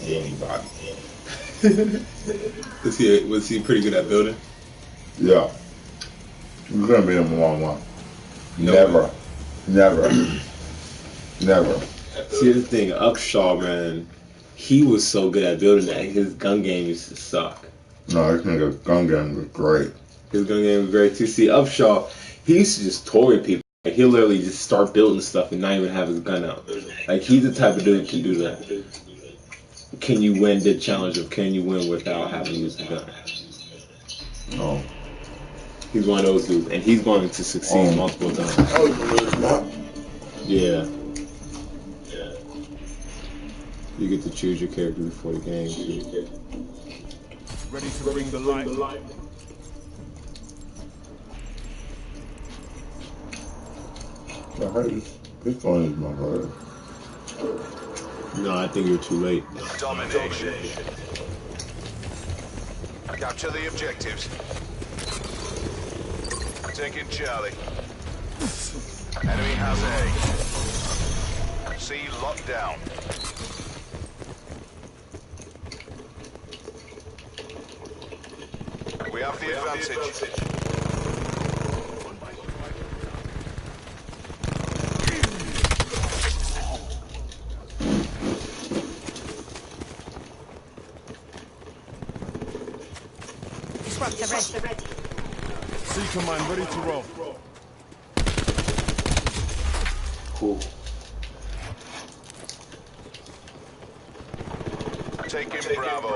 Anybody. Was he pretty good at building? Yeah. You're gonna beat him 1-1. No Never. way. Never. Never. See, the thing, Upshaw, man, he was so good at building that his gun game used to suck. No, this nigga's gun game was great. His gun game was great too. See, Upshaw, he used to just toy people. Like, he'll literally just start building stuff and not even have his gun out. Like, he's the type of dude that can do that. Can you win the challenge of can you win without having to use a gun? No. He's one of those dudes, and he's going to succeed multiple times. Yeah. You get to choose your character before the game. Ready to bring the light. I heard this one is my brother. No, I think you're too late. Domination. Capture the objectives. Taking Charlie. Enemy has A. C locked down. We have the advantage. Disruptor ready. C command ready to roll. Cool. Taking Bravo.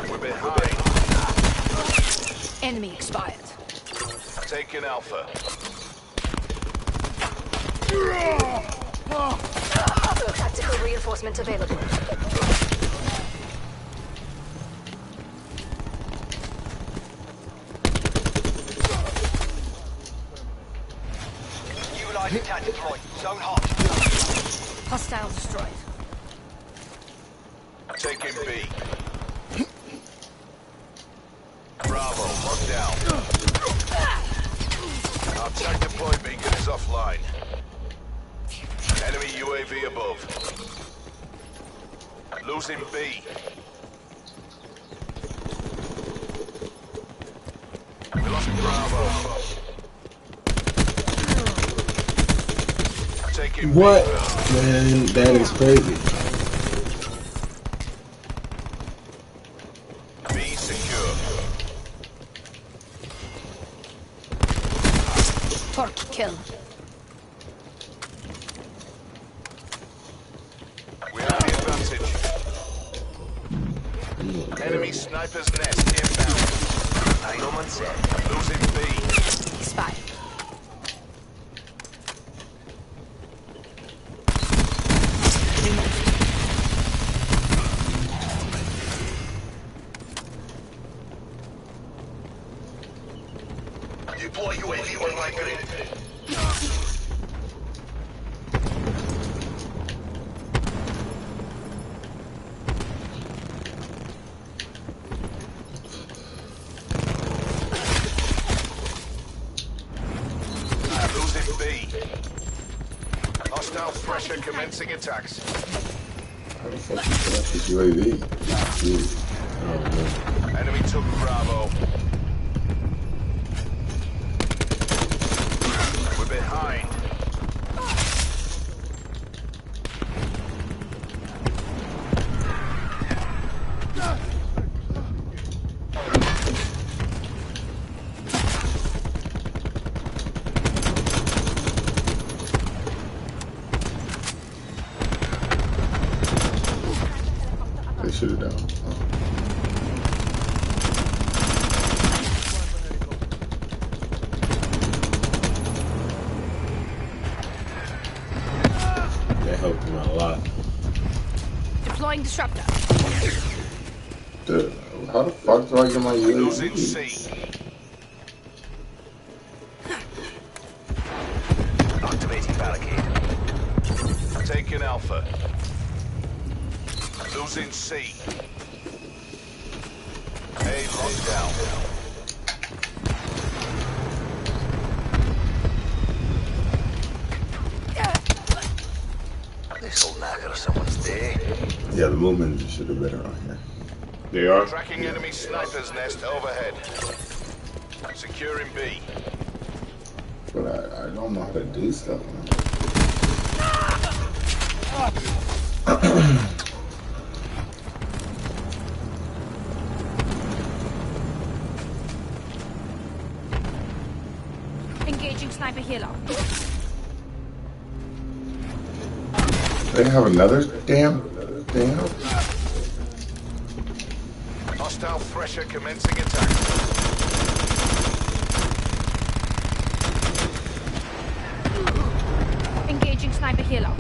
We're behind. Enemy expired. Taking Alpha. Tactical reinforcement available. New light attack deployed. Zone hot. Hostile destroyed. Taking B. Bravo, locked down. Our attack deploy beacon is offline. Enemy UAV above. Losing B. We lost Bravo. Taking What? B. Man, that is crazy. B secure. Torque kill. We have the advantage. Enemy sniper's nest inbound. No one said. Losing B. Expired. Deploy UAV on my grid. Losing B. Hostile pressure commencing attacks. How the fuck you set up this UAV? Oh, man. Enemy took Bravo. We're behind. They shoot it down. That helped him out a lot. Deploying disruptor. Dude, how the fuck do I get my Losing UAV? C. Activating barricade. Taking Alpha. Losing C. A locked down. This'll knacker someone's day. Yeah, the movement should have been around here. They are. Tracking enemy sniper's nest overhead. Securing B. But I don't know how to do stuff. Engaging sniper helo. They have another damn. Hostile thresher commencing attack. Engaging sniper helo.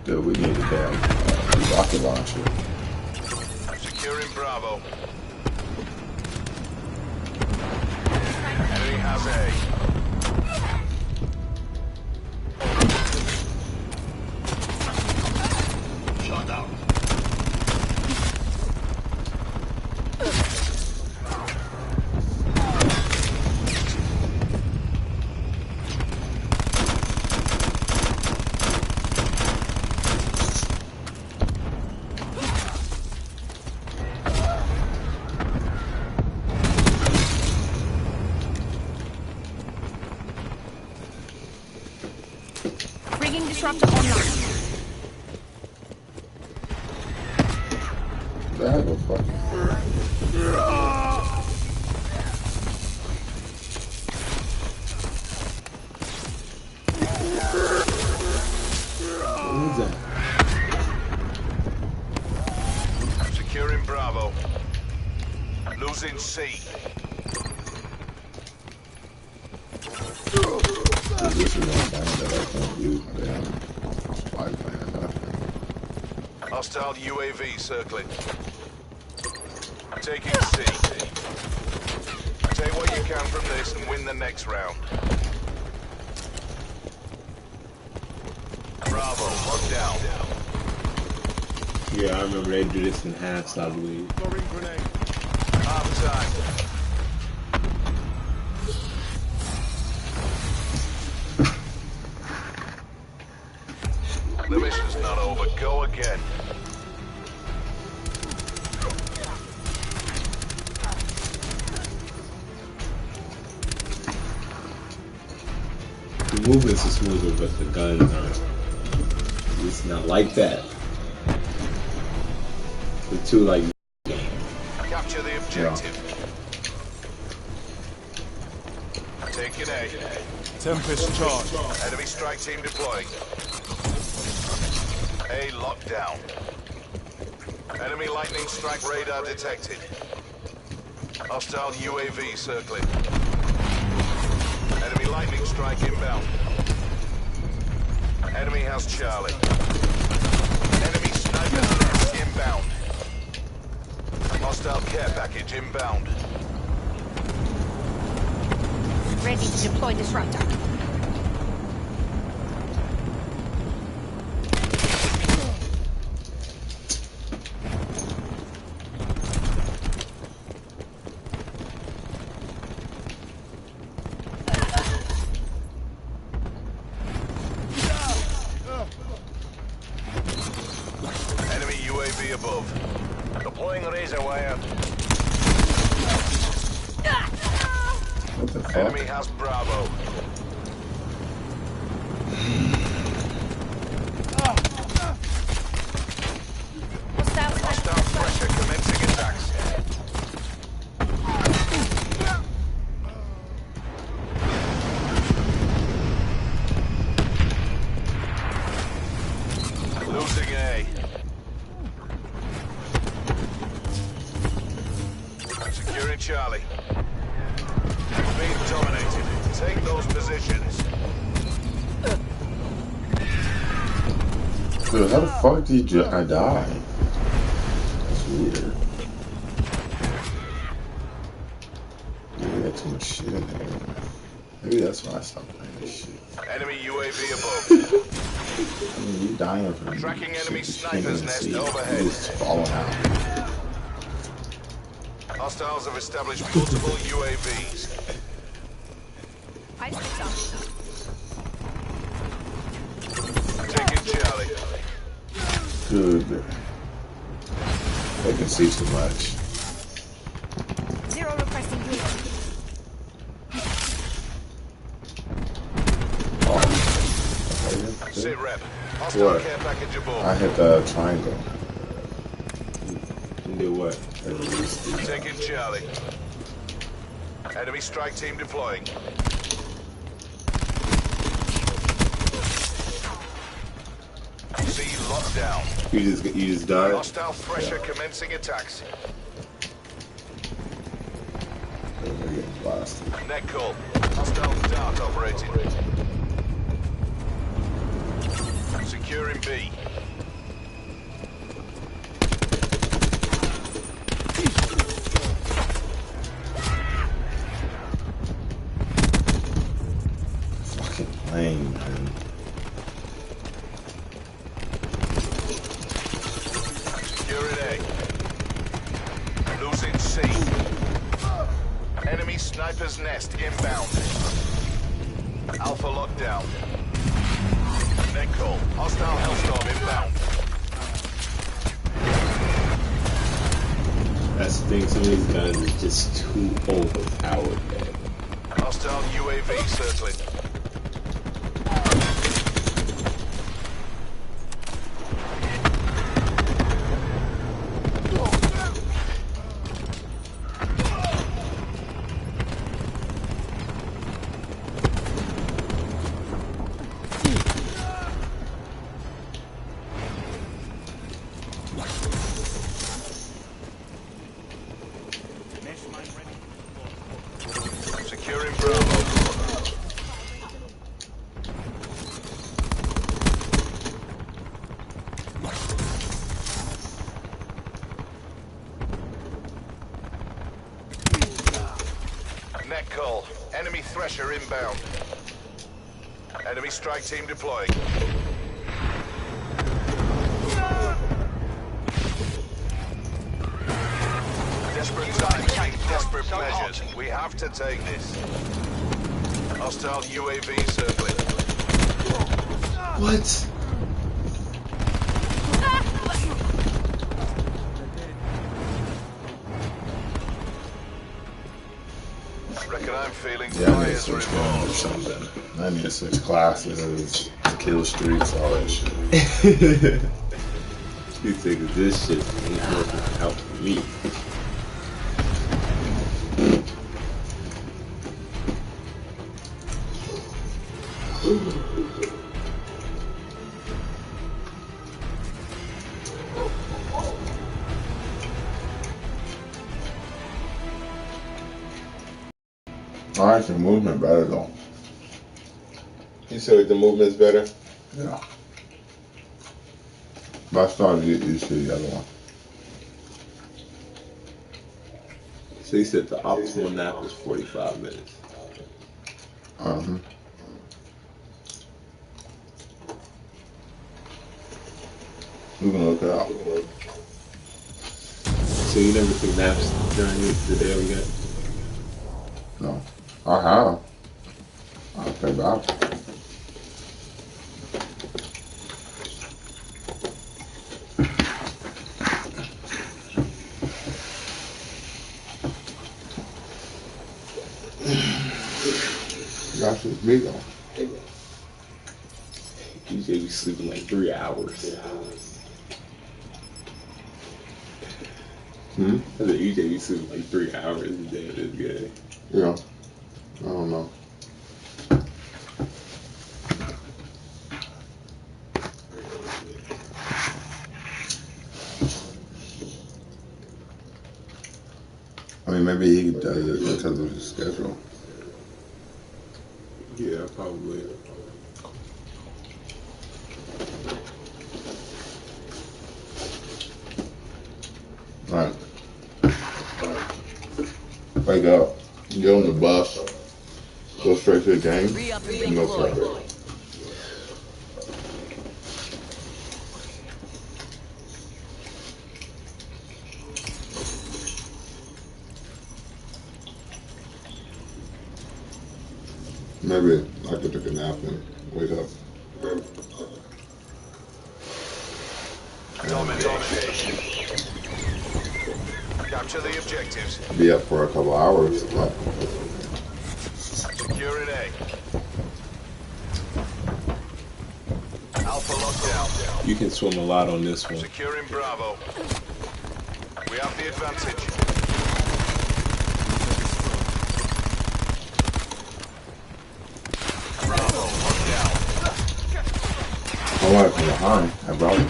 Dude, we need a damn rocket launcher. Securing Bravo. Enemy has A. Shot down. Bringing disruptor online. That was fucking. What is that? Securing Bravo. Losing C. This is one thing that I can't use my damn spy plan or nothing. Hostile UAV circling. Taking C. Take what you can from this and win the next round. Bravo, locked down. Yeah, I remember they do this in halves, I believe. Throwing grenade. Half time. The mission's not over. Go again. The movements are smoother, but the guns aren't. It's not like that. The two like Capture the objective. Taking A. Tempest charge. Enemy strike team deploying. A locked down. Enemy lightning strike radar detected. Hostile UAV circling. Enemy lightning strike inbound. Enemy has Charlie. Enemy sniper nest inbound. Hostile care package inbound. Ready to deploy disruptor. Enemy UAV above. Deploying razor wire. What the fuck? Enemy has Bravo. Hostile Hostile pressure commencing attacks. Losing A. Securing Charlie. Being dominated. Take those positions. Dude, how the fuck did I die? That's weird. Maybe I got too much shit in there. Maybe that's why I stopped playing this shit. Enemy UAV above. I mean, you dying from Tracking shit enemy you can't sniper's even nest see. overhead. You just falling out. Hostiles have established multiple UAVs. I picked up. Taking Dude, they can see too much. Zero requesting healing. Sit rep. Hostile What? care package aboard. I hit the triangle. And do what? They released the, Taking Charlie. Enemy strike team deploying. C locked down. You just died? Hostile thresher commencing attacks. they're getting blasted. Net call. Hostile dart operating. Securing B. Fucking plane, man. Securing A. Losing C. Enemy sniper's nest inbound. Alpha lockdown. Net call. Hostile hellstorm inbound. That's the thing, some of these guns are just too overpowered, man. Hostile UAV circling. Securing Bravo. Net call. Enemy thresher inbound. Enemy strike team deploying. Desperate times take desperate measures. We have to take this. Hostile UAV circling. What? Reckon I'm feeling Yeah, I need to fires switch are gun or involved. something. I need to switch classes, kill streaks, all that shit. You think this shit ain't working out for me? I like the movement better though. You said the movement's better? Yeah. But I started to get used to the other one. So you said the optimal nap was 45 minutes. Uh-huh. We can look it up. So you never took naps during the day weekend? No. I have. I'll take back. That's just me though. You say you sleeping like 3 hours. Hmm? I said you say you sleeping like 3 hours a day. That's good. Yeah. I don't know. I mean, maybe he does it because of his schedule. Yeah, probably. Right. Wake up, get on the bus, go straight to the game, and go play. Maybe I could take a nap and wake up. And Domination. Capture the objectives. Be up for a couple hours. Securing A. Alpha lockdown. You can swim a lot on this one. Securing Bravo. We have the advantage. Bravo lockdown. I want it from behind. I brought it.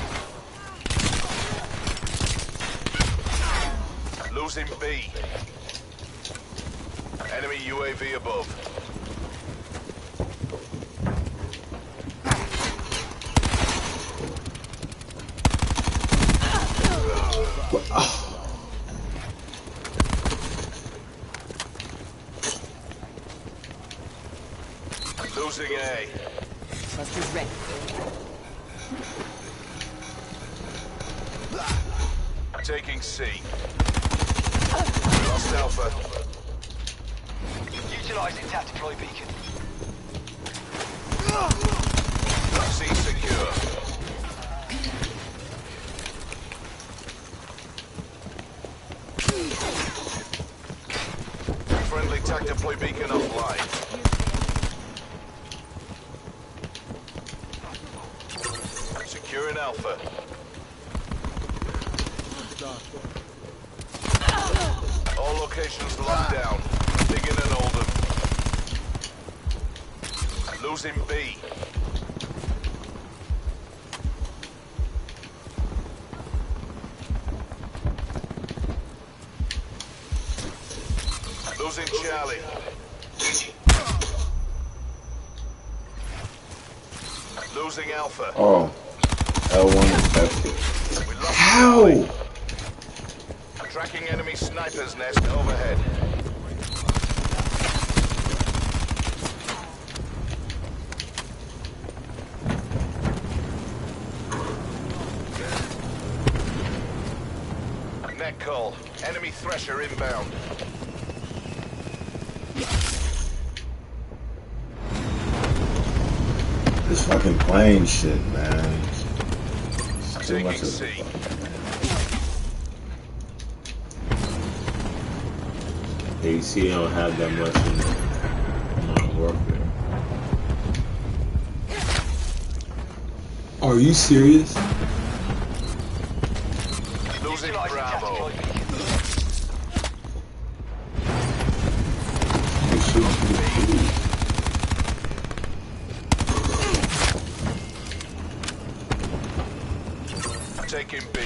Losing B. Enemy UAV above. Losing A. Buster's ready. Taking C. Lost Alpha. Utilizing tactical beacon. C secure. Friendly TAC deploy beacon offline. Securing Alpha. All locations locked down. Digging and Oldham. Losing B. Losing Charlie. Losing Alpha. Oh, L1 is tested. We lost How? Charlie. Tracking enemy sniper's nest overhead. Net call. Enemy Thresher inbound. This fucking plane shit, man. It's too Taking much of C. it. Yeah, you see, I don't have that much in Modern Warfare. Are you serious? Losing Utilizing Bravo. tactical beacon. You shoot. Taking B.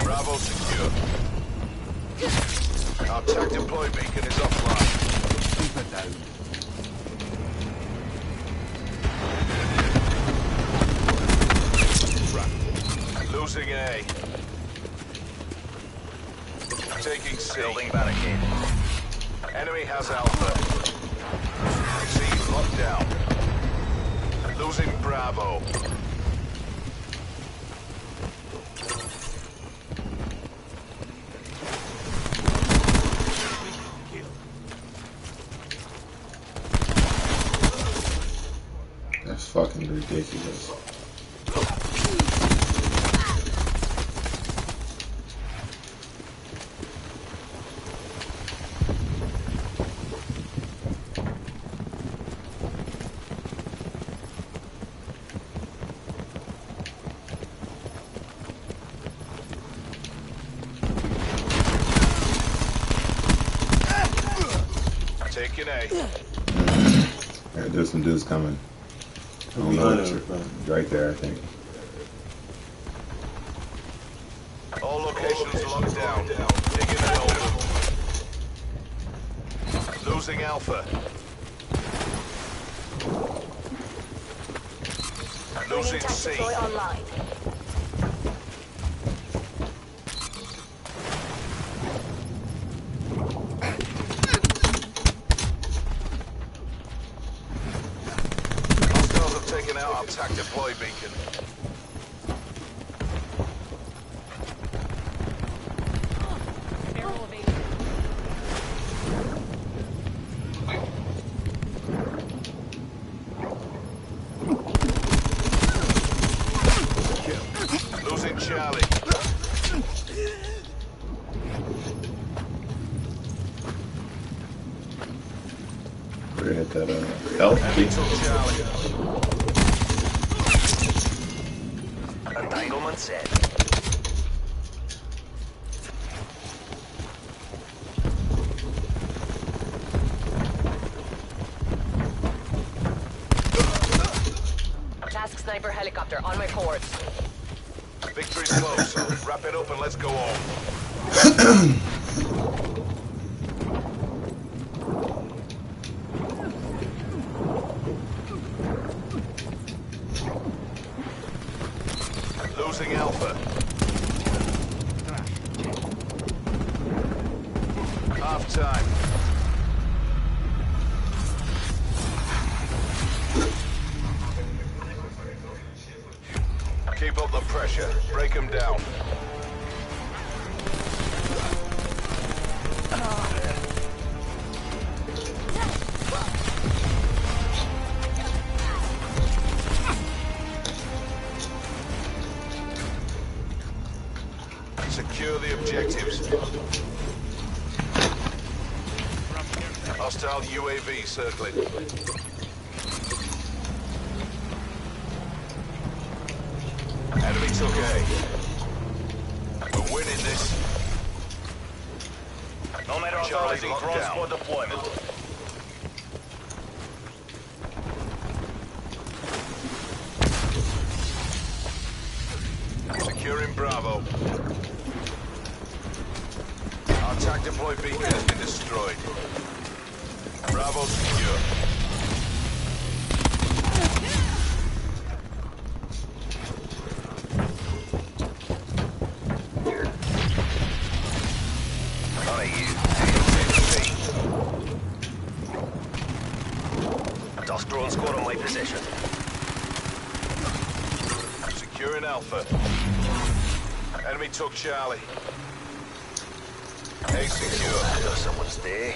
Bravo secure. Our TAC deploy beacon is offline. Keep it down. Losing A. Taking C. Building barricade. Enemy has Alpha. C locked down. Losing Bravo. That's fucking ridiculous. Taking A. Yeah, there's some dudes coming. I don't know Behind what him. you're right there, I think. All locations locked down. Digging and Oldham. Losing Alpha. Losing C. Deploy online. Hostiles have taken out our TAC deploy beacon. Barrel evaded. We're gonna hit that health. Enemy took Charlie. Entanglement set. Task sniper helicopter on my ports. Victory's close. Wrap it up and let's go on. Losing Alpha. Half time. Keep up the pressure. Break them down. Secure the objectives. Hostile UAV circling. Enemy took A. We're winning this. No matter authorizing drone squad deployment. Securing Bravo. Our attack deploy beacon has been destroyed. Bravo secure. None of you. Dusk drone squad on my position. Securing Alpha. Enemy took Charlie. A secure. Does someone stay?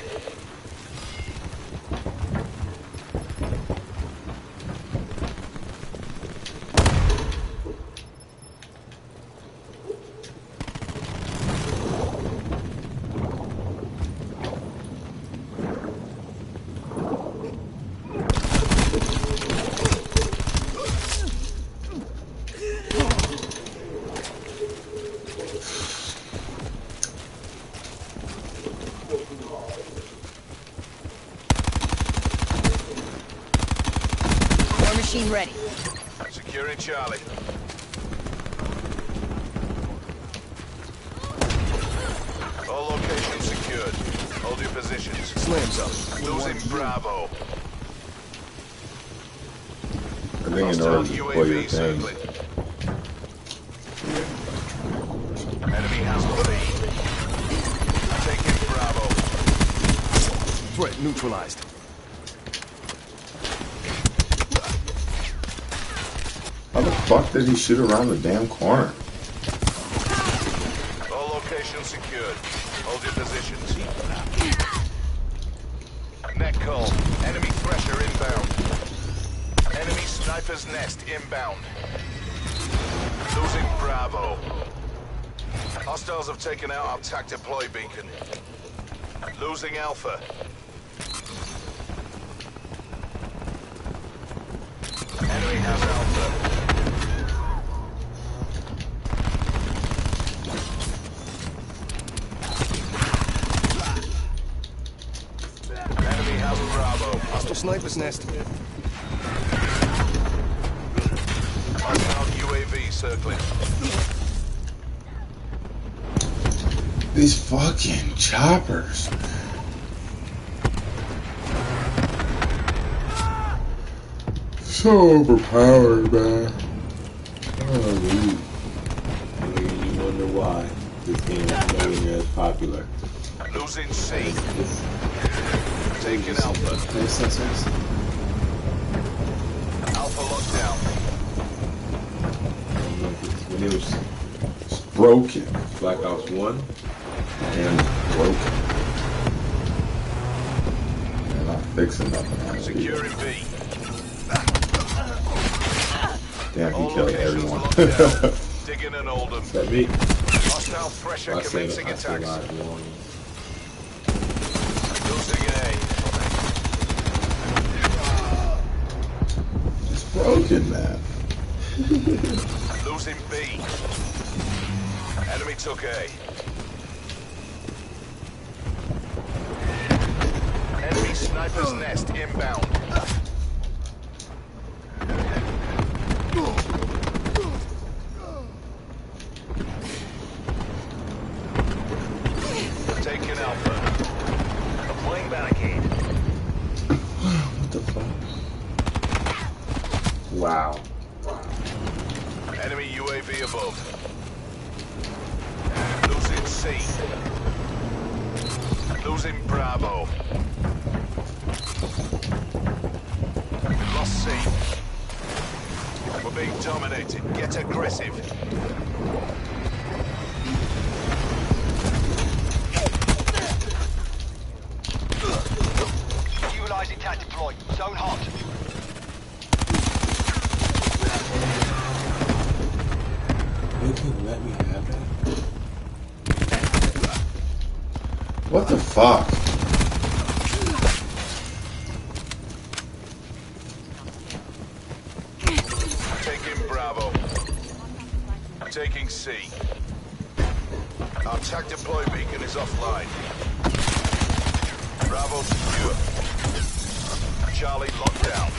War machine ready. Securing Charlie. All locations secured. Hold your positions. Slams up. Losing Bravo. I think in Hostile order to deploy your UAV thing, circling. Enemy has B. Taking Bravo. Threat neutralized. how the fuck did he shoot around the damn corner? All locations secured. Hold your positions. Net call. Enemy Thresher inbound. Enemy Sniper's Nest inbound. Losing Bravo. Hostiles have taken out our TAC deploy beacon. Losing Alpha. Enemy has Alpha. Enemy has Bravo. Hostile sniper's nest. Hostile UAV circling. These fucking choppers. So overpowered, man. Oh, You wonder why this game is nowhere as popular. Losing C. Taking Alpha. Alpha locked down. When it was it's broken Black Ops 1, and broken. They're not fixing nothing on it. Securing B. Damn, All he killed locations everyone. locked down. Digging and Oldham. is that me? Hostile Thresher I said commencing I said attacks. live warning. Losing A. did math. Losing B. Enemy took A. Enemy sniper's nest inbound. Taking Alpha. Deploying barricade. What the fuck? Wow. Enemy UAV above. Losing C. Losing Bravo. Lost C. We're being dominated. Get aggressive. Utilizing cat deploy. Zone hot. You can let me have that? What the fuck? Taking Bravo. Taking C. Our attack deploy beacon is offline. Bravo secure. Charlie locked down.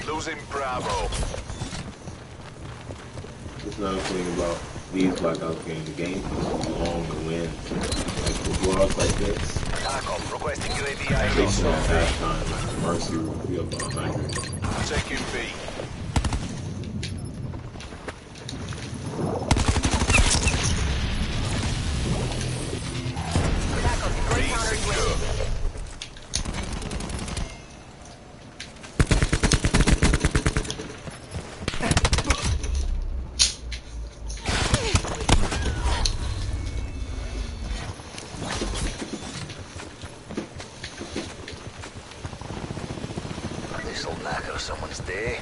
Losing Bravo. There's another thing about these Black Ops games. The game is long to win. Like the blocks like this. TACOM requesting UAV They ISO. should have halftime. Like Mercy will be up 100. Taking B. B secure. This'll knacker someone's day.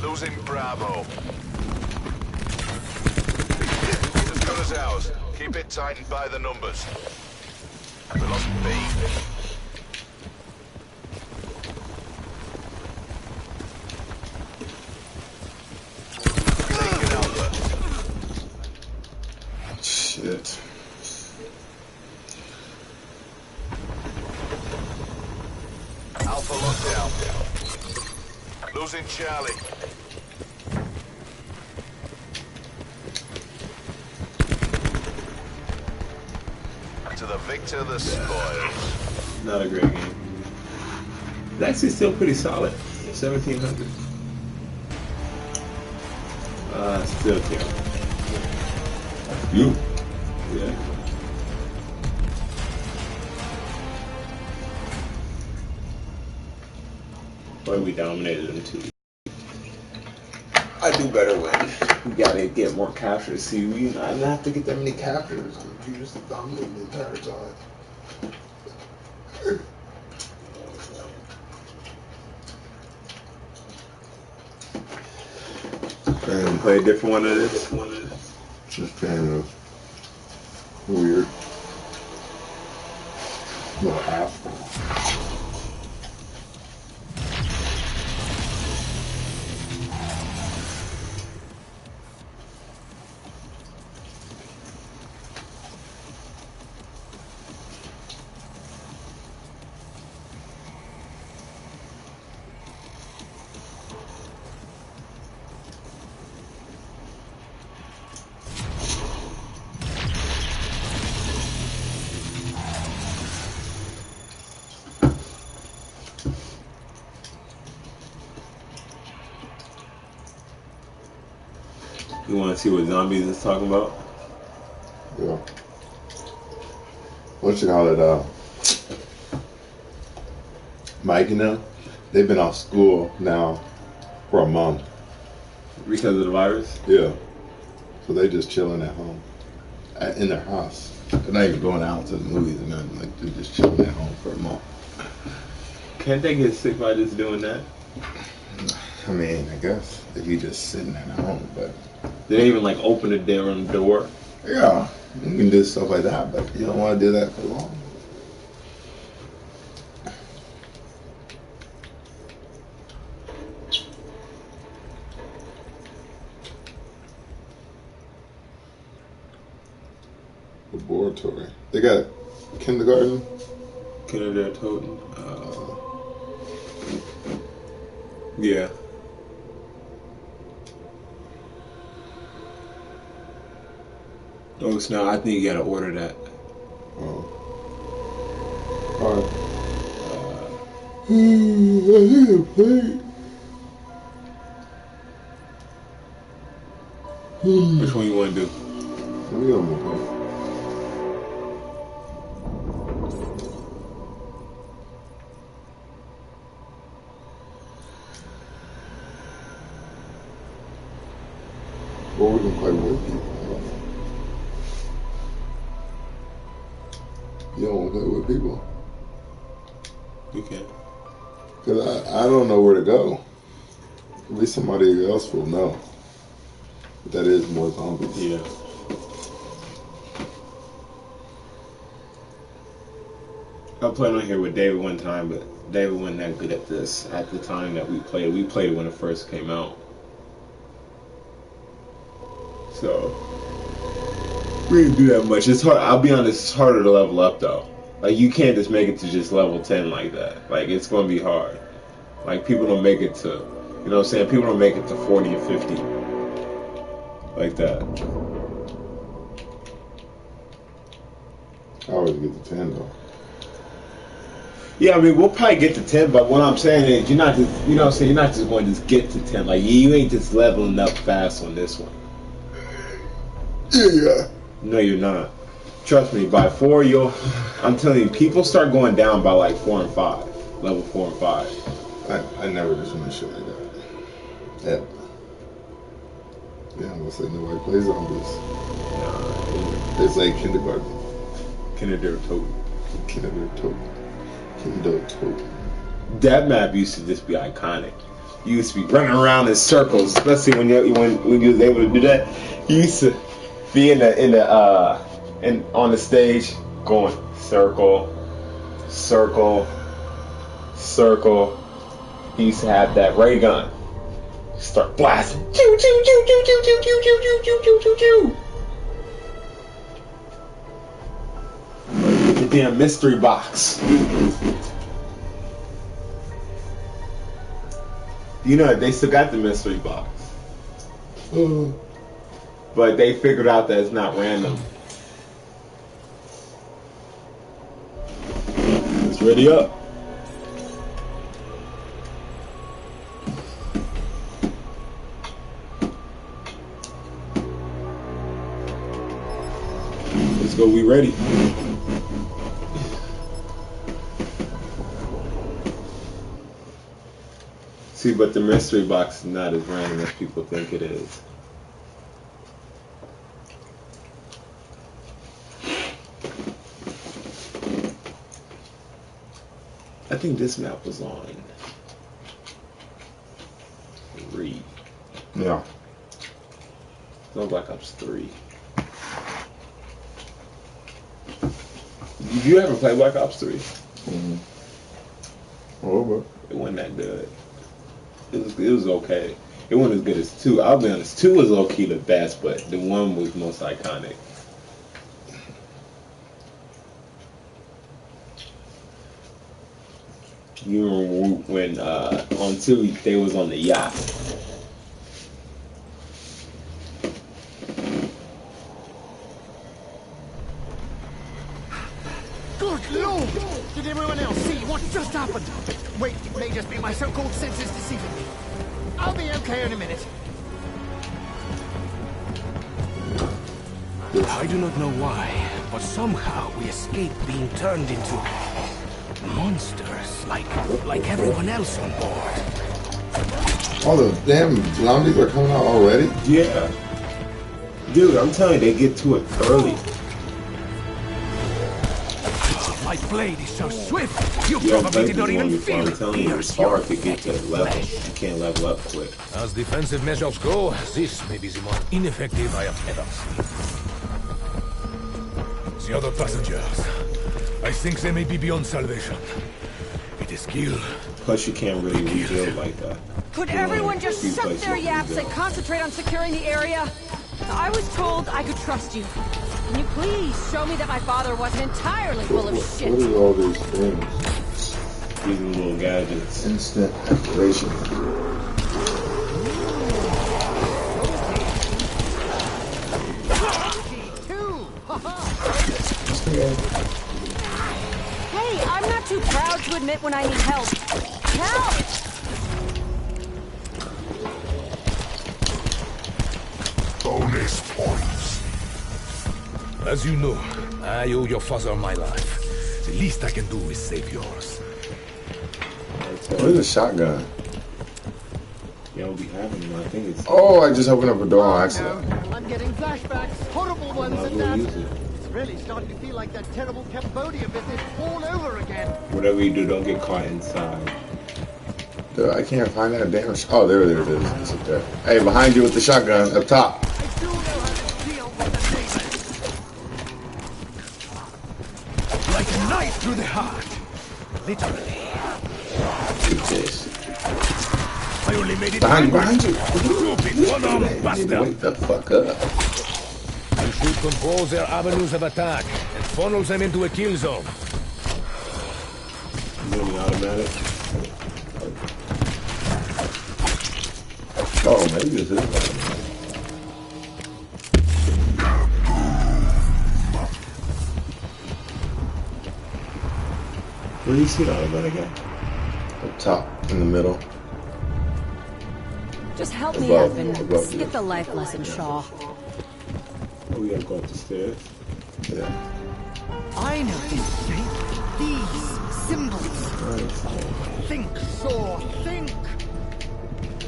Losing Bravo. As good as ours. Keep it tight and by the numbers. We lost B. Taking Alpha. Shit. Alpha locked down. Losing Charlie. To the victor, the spoils. Not a great game. It's actually still pretty solid. 1700. Still terrible. You? Yeah. But we dominated them too. I do better when we gotta get more captures. See, we I don't have to get that many captures. You just dominated the entire time. And play a different one of this. Just kind of weird. Little half. You want to see what zombies is talking about? Yeah. What you call it? Mike and them, they've been off school now for a month. Because of the virus? Yeah. So they just chilling at home, in their house. They're not even going out to the movies or nothing. Like they're just chilling at home for a month. Can't they get sick by just doing that? I mean, I guess if you're just sitting at home, but Did they even like open the damn door? yeah, you can do stuff like that, but you don't want to do that for long. Laboratory. They got kindergarten. Kindergarten. Yeah. Oh, so now I think you gotta order that. Oh. I think I played. Which one you want to do? Let me go on my phone. Or we can play with people. You don't want to play with people? You can. Because I don't know where to go. At least somebody else will know. But that is more zombies. Yeah. I played on here with David one time, but David wasn't that good at this at the time that we played. We played it when it first came out. So we didn't do that much. It's hard. I'll be honest. It's harder to level up though. Like you can't just make it to just level 10 like that. Like it's gonna be hard. Like people don't make it to, you know what I'm saying? People don't make it to 40 and 50 like that. I always get to 10 though. Yeah, I mean we'll probably get to 10, but what I'm saying is you're not just, you know what I'm saying? You're not just going to just get to 10. Like you ain't just leveling up fast on this one. Yeah. No, you're not. Trust me, by 4, I'm telling you, people start going down by like 4 and 5. Level 4 and 5. I never just want to shit like that. Ever. Yeah, I'm gonna say nobody plays zombies. They say kindergarten. Kindergarten. Kindergarten. That map used to just be iconic. You used to be running around in circles, especially when you was able to do that. You used to be on the stage going circle, circle, circle. He used to have that ray gun. Start blasting. Choo choo choo choo choo choo choo choo choo choo choo choo choo. The damn mystery box. You know they still got the mystery box. But they figured out that it's not random. It's ready up. Let's go, we ready. See, but the mystery box is not as random as people think it is. I think this map was on 3. Yeah. No, Black Ops 3. Did you ever play Black Ops 3? Mm-hmm. Oh, but It wasn't that good. It was okay. It wasn't as good as 2. I'll be honest, 2 was low key the best, but the 1 was most iconic. You remember when on 2 they was on the yacht? Good Lord! Did everyone else see what just happened? Wait, it may just be my so-called senses deceiving me. I'll be okay in a minute. I do not know why, but somehow we escaped being turned into monsters, like everyone else on board. all the damn zombies are coming out already? Yeah. Dude, I'm telling you, they get to it early. My My blade is so swift, you You haven't probably played did not this one even before. feel I'm it. telling you, it's Here's your hard to get to pathetic level. flesh. You can't level up quick. As defensive measures go, this may be the most ineffective I have ever seen. The other passengers, I think they may be beyond salvation. It is kill. Plus, you can't really rebuild like that. Could You know, everyone just few shut places their you yaps rebuild. and concentrate on securing the area? I was told I could trust you. Can you please show me that my father wasn't entirely full of shit? What are all these things? These little gadgets. Instant activation. Hey, I'm not too proud to admit when I need help. Help! Bonus points. As you know, I owe your father my life. The least I can do is save yours. Where's the shotgun? You don't be having them. I think it's. Oh, I just opened up a door on accident. No, I'm getting flashbacks, horrible ones Might as and well that. use it. It's really starting to feel like that terrible Cambodia business all over again. Whatever you do, don't get caught inside. Dude, I can't find that damn. Oh, there it is. It's up there. Hey, behind you with the shotgun up top. I do know how to deal with the neighbors. Like a knife through the heart. Literally. Take this. I only made it Behind you. Stupid one-armed bastard. Wake the fuck up. You should control their avenues of attack and funnel them into a kill zone. Really automatic. Oh, maybe this is automatic. Where do you see the automatic at? Up top, in the middle. Just help me Above, up and above skip you. the life lesson, Shaw. Oh, we gotta go up the stairs. Yeah. I know this shape, these symbols. Think, Saw, think.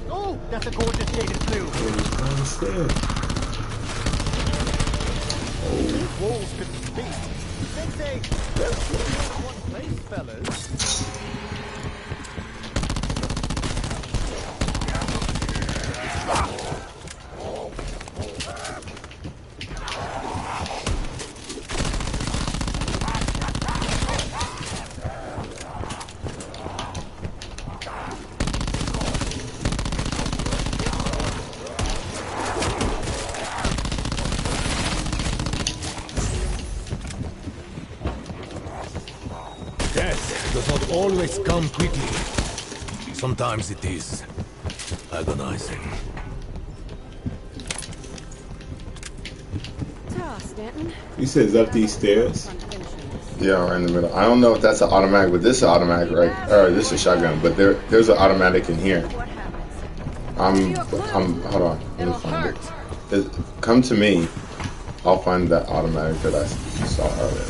Oh, that's a gorgeous shade of blue. On the stairs. These walls could speak. They say, don't keep you in one place, fellas. Death does not always come quickly. Sometimes it is agonizing. Stanton. You said it's up these stairs? Yeah, right in the middle. I don't know if that's an automatic, but this is automatic, right? Or this is a shotgun, but there's an automatic in here. What happens? Hold on. Let me It'll find hurt. it. Come to me. I'll find that automatic that I saw earlier.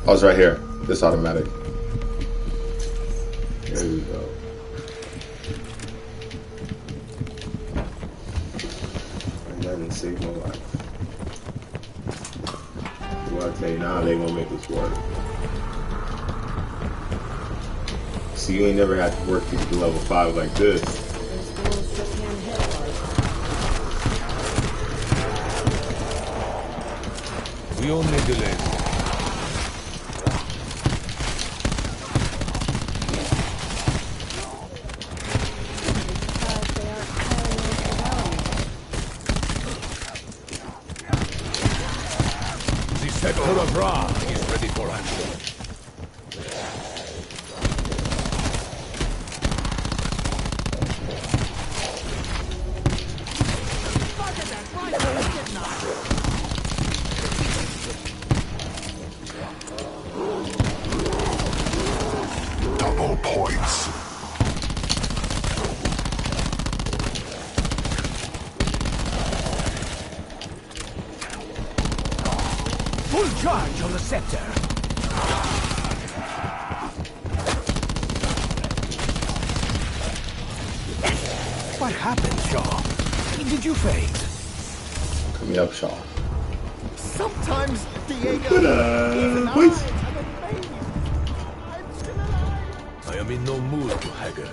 Oh, it's right here. This automatic. There we go. And that didn't save my life. Well, I tell you now, they gonna make this work. So you ain't never had to work to get to level 5 like this. We only delayed. The sector of Ra is ready for action. Double points. Full charge on the sector. What happened, Shaw? Did you faint? Come me up, Shaw. Sometimes Diego is an eye Wait. to the I'm in no mood to haggle.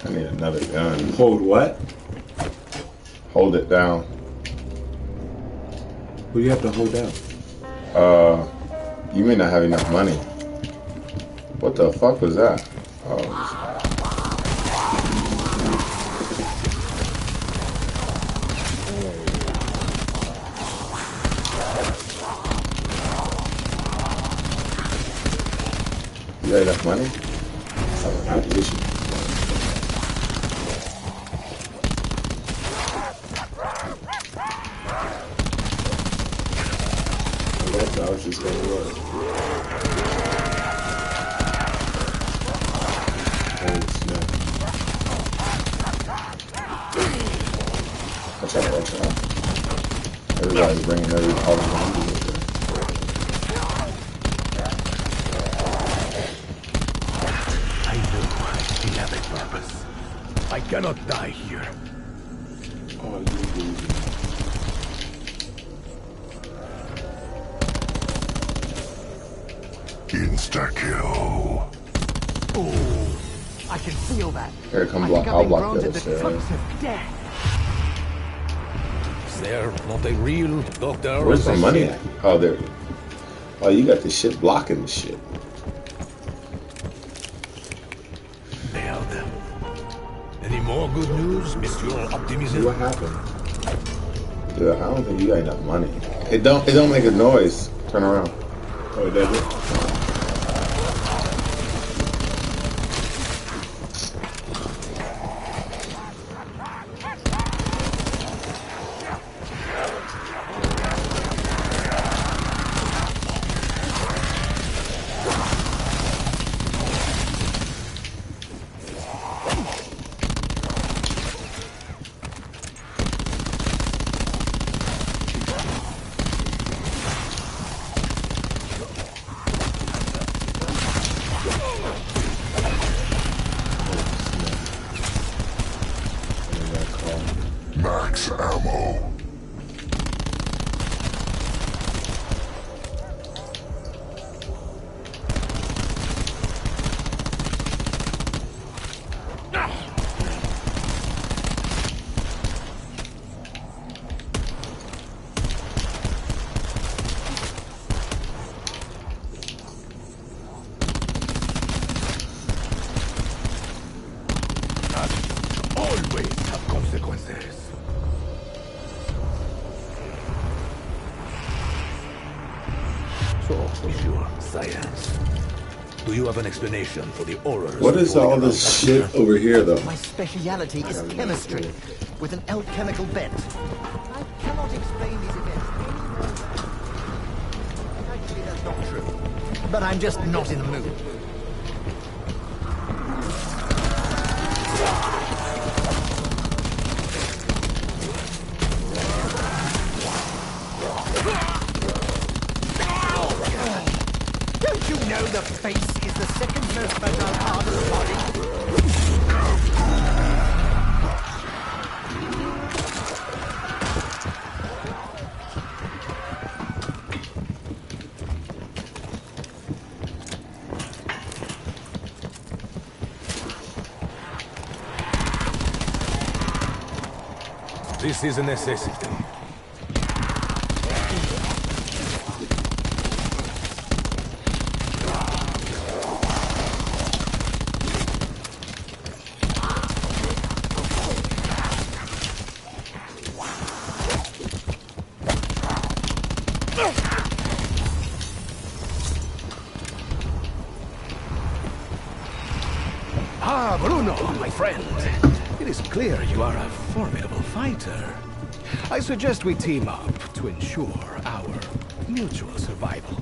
I need another gun. Hold what? Hold it down. What do you have to hold down? You may not have enough money. What the fuck was that? Oh. You got enough money? Oh, issue. I was just gonna look. Oh snap. Watch out, watch out. Everybody's bringing all the money with them. I know we have a purpose. I cannot die here. Oh, you Insta-kill. Oh, I can feel that. Here, come I block. think I'll I've been block grown the to other the stairs. throes of death. Is there not a real doctor? Where's the money at? Oh, there. Oh, you got this shit blocking the shit. Nailed. Any more good news, Monsieur Optimism? what happened? Dude, I don't think you got enough money. It don't make a noise. Turn around. Oh, it doesn't? Max ammo. Always have consequences. So, Monsieur Science, do you have an explanation for the horrors? What is all rolling this around shit over here, though? My speciality is chemistry, with an alchemical bent. I cannot explain these events any more than... Actually, that's not true. But I'm just not in the mood. Don't you know the face is the second most fragile part of the body? This is a necessity. Ah, Bruno, my friend. It is clear you are a formidable fighter. I suggest we team up to ensure our mutual survival.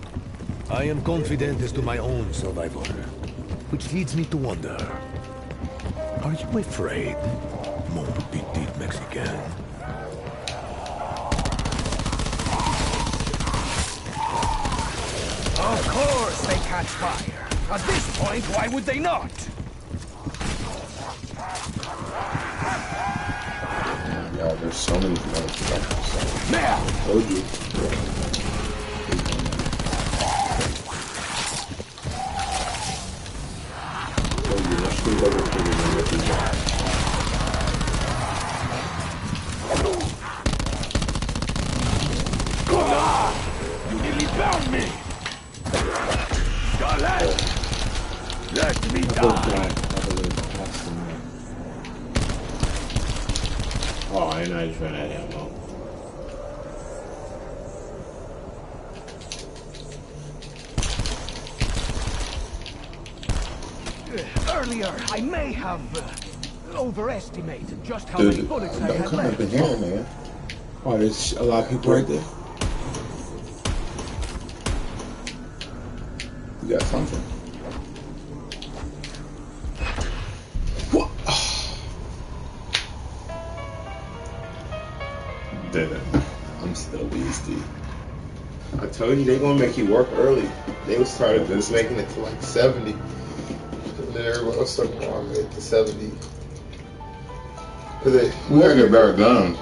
I am confident as to my own survival, which leads me to wonder, are you afraid, mon petit Mexican? Of course they catch fire. At this point, why would they not? God, there's so many motherfuckers. Now! I told you. Oh, and I just ran out of ammo. Earlier, I may have overestimated just how many Dude, bullets I don't had come up left. in here, man. Oh, there's a lot of people right there. You got something. What? Dude, I'm still beastie. I told you they gonna make you work early. They started just making it to like 70. And then everyone else started going to 70. We gotta get better guns.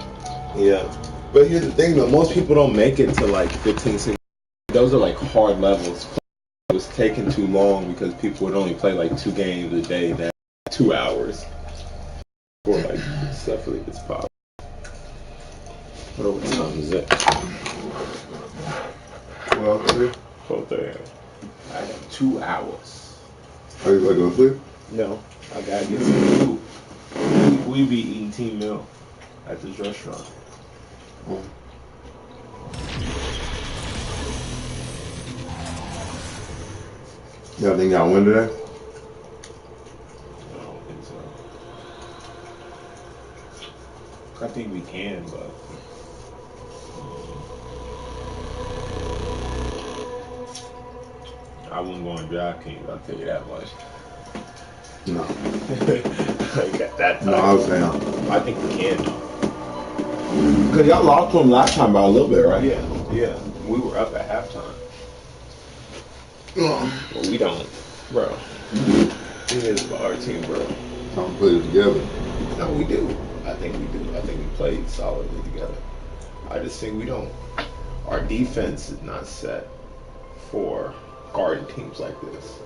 Yeah. But here's the thing though, most people don't make it to like 15, 16. Those are like hard levels. It was taking too long because people would only play like 2 games a day, now 2 hours. Or like stuff really gets popped. What time is it? Well, okay. 12:30. I got 2 hours. Are you like go sleep? No, I gotta get some food. We be eating team meal at this restaurant. Y'all think y'all win today? I don't think so. I think we can, but I wouldn't go on DraftKings, I'll tell you that much. No. I got that No, I was saying. I think we can though. Because y'all lost to them last time by a little bit, right? Yeah. We were up at halftime. But we don't. Bro. It is about our team, bro. Time to put it together. No, we do. I think we do. I think we played solidly together. I just think we don't. Our defense is not set for guarding teams like this.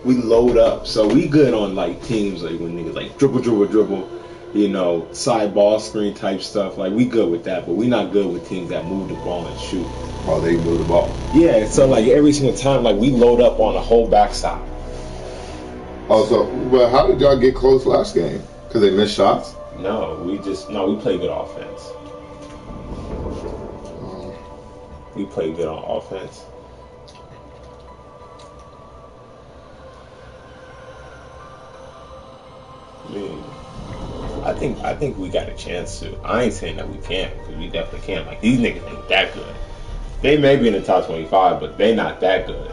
We load up, so we good on like teams like when niggas like dribble, you know, side ball screen type stuff. Like we good with that, but we not good with teams that move the ball and shoot. Oh, they move the ball. Yeah, so like every single time, like we load up on the whole backside. Oh, so well, how did y'all get close last game? Because they missed shots. No, we play good offense. We play good on offense. I mean, I think we got a chance to. I ain't saying that we can't, because we definitely can. Like these niggas ain't that good. They may be in the top 25, but they not that good.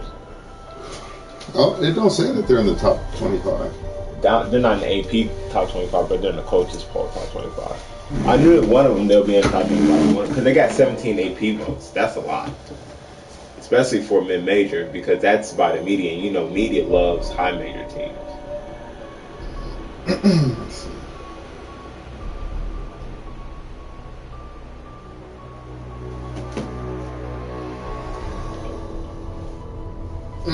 Oh, it don't say that they're in the top 25. They're not in the AP top 25, but they're in the coaches poll top 25. I knew that one of them they'll be in the top 25 because they got 17 AP votes. That's a lot, especially for mid-major, because that's by the media. And you know, media loves high major teams. Let's see. I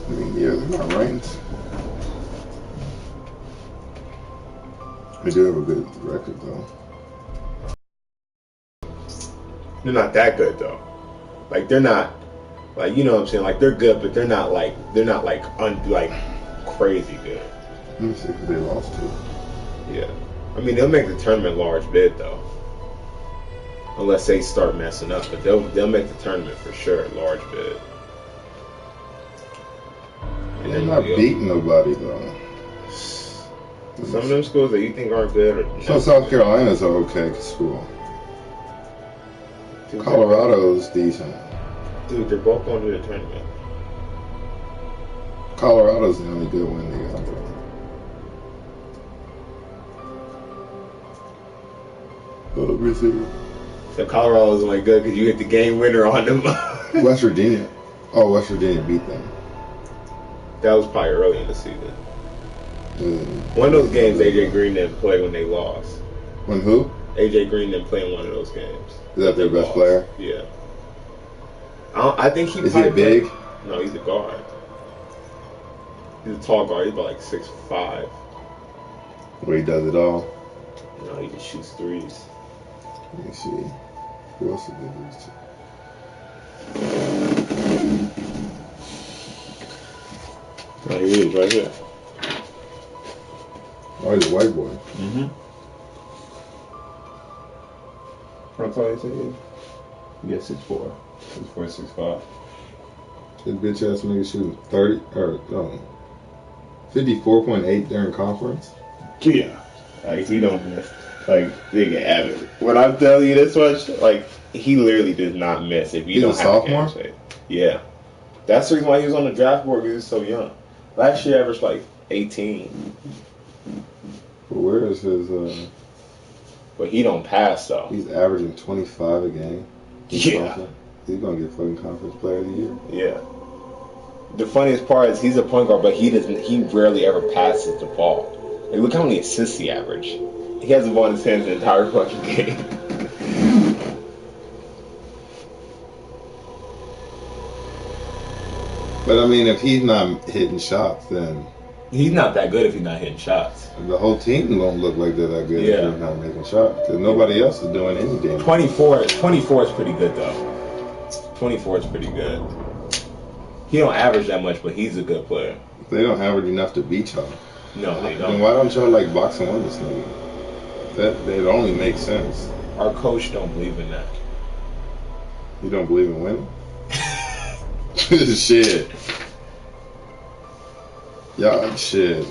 mean, yeah, they're not ranked. They do have a good record, though. They're not that good though. Like they're not, like you know what I'm saying. Like they're good, but they're not like crazy good. Let me see who they lost to. Yeah, I mean they'll make the tournament large bid though, unless they start messing up. But they'll make the tournament for sure large bid. And They're then not beating nobody, though. Some of them schools that you think aren't good are So South Carolina's an okay school. Colorado's decent. Dude, they're both going to the tournament. Colorado's the only good one they got. Let me see. So Colorado's only good because you hit the game winner on them. West Virginia. Oh, West Virginia beat them. That was probably early in the season. One of those games AJ Green didn't play when they lost. When who? AJ Green didn't play in one of those games. Is that their best player? Yeah. I think he. Is he a big? No, he's a guard. He's a tall guard. He's about like 6'5". Where he does it all. No, he just shoots threes. Let me see. Who else did this? Oh, he is right here. Oh, he's a white boy. Mm-hmm. From 2018. Yeah, 6'4". 6'4", 6'5". This bitch ass nigga shooting 30 or 54.8 during conference. Yeah. Like, he don't miss. Like, nigga, average. When I'm telling you this much, like, he literally does not miss if you He's don't a have sophomore? a game shape. Yeah. That's the reason why he was on the draft board, because he was so young. Last year, averaged like 18. But where is his? But he don't pass, though. He's averaging 25 a game. Yeah. He's gonna get fucking conference player of the year. Yeah. The funniest part is he's a point guard, but he rarely ever passes the ball. Like, look how many assists he averaged. He has the ball in his hands the entire fucking game. But I mean, if he's not hitting shots, then He's not that good if he's not hitting shots. the whole team won't look like they're that good if Yeah. he's not making shots. Because nobody else is doing anything. 24 is pretty good, though. 24 is pretty good. He don't average that much, but he's a good player. They don't average enough to beat y'all. No, they Then don't. why don't y'all like boxing one this nigga? That it only makes sense. Our coach don't believe in that. You don't believe in winning? Shit. Y'all, shit.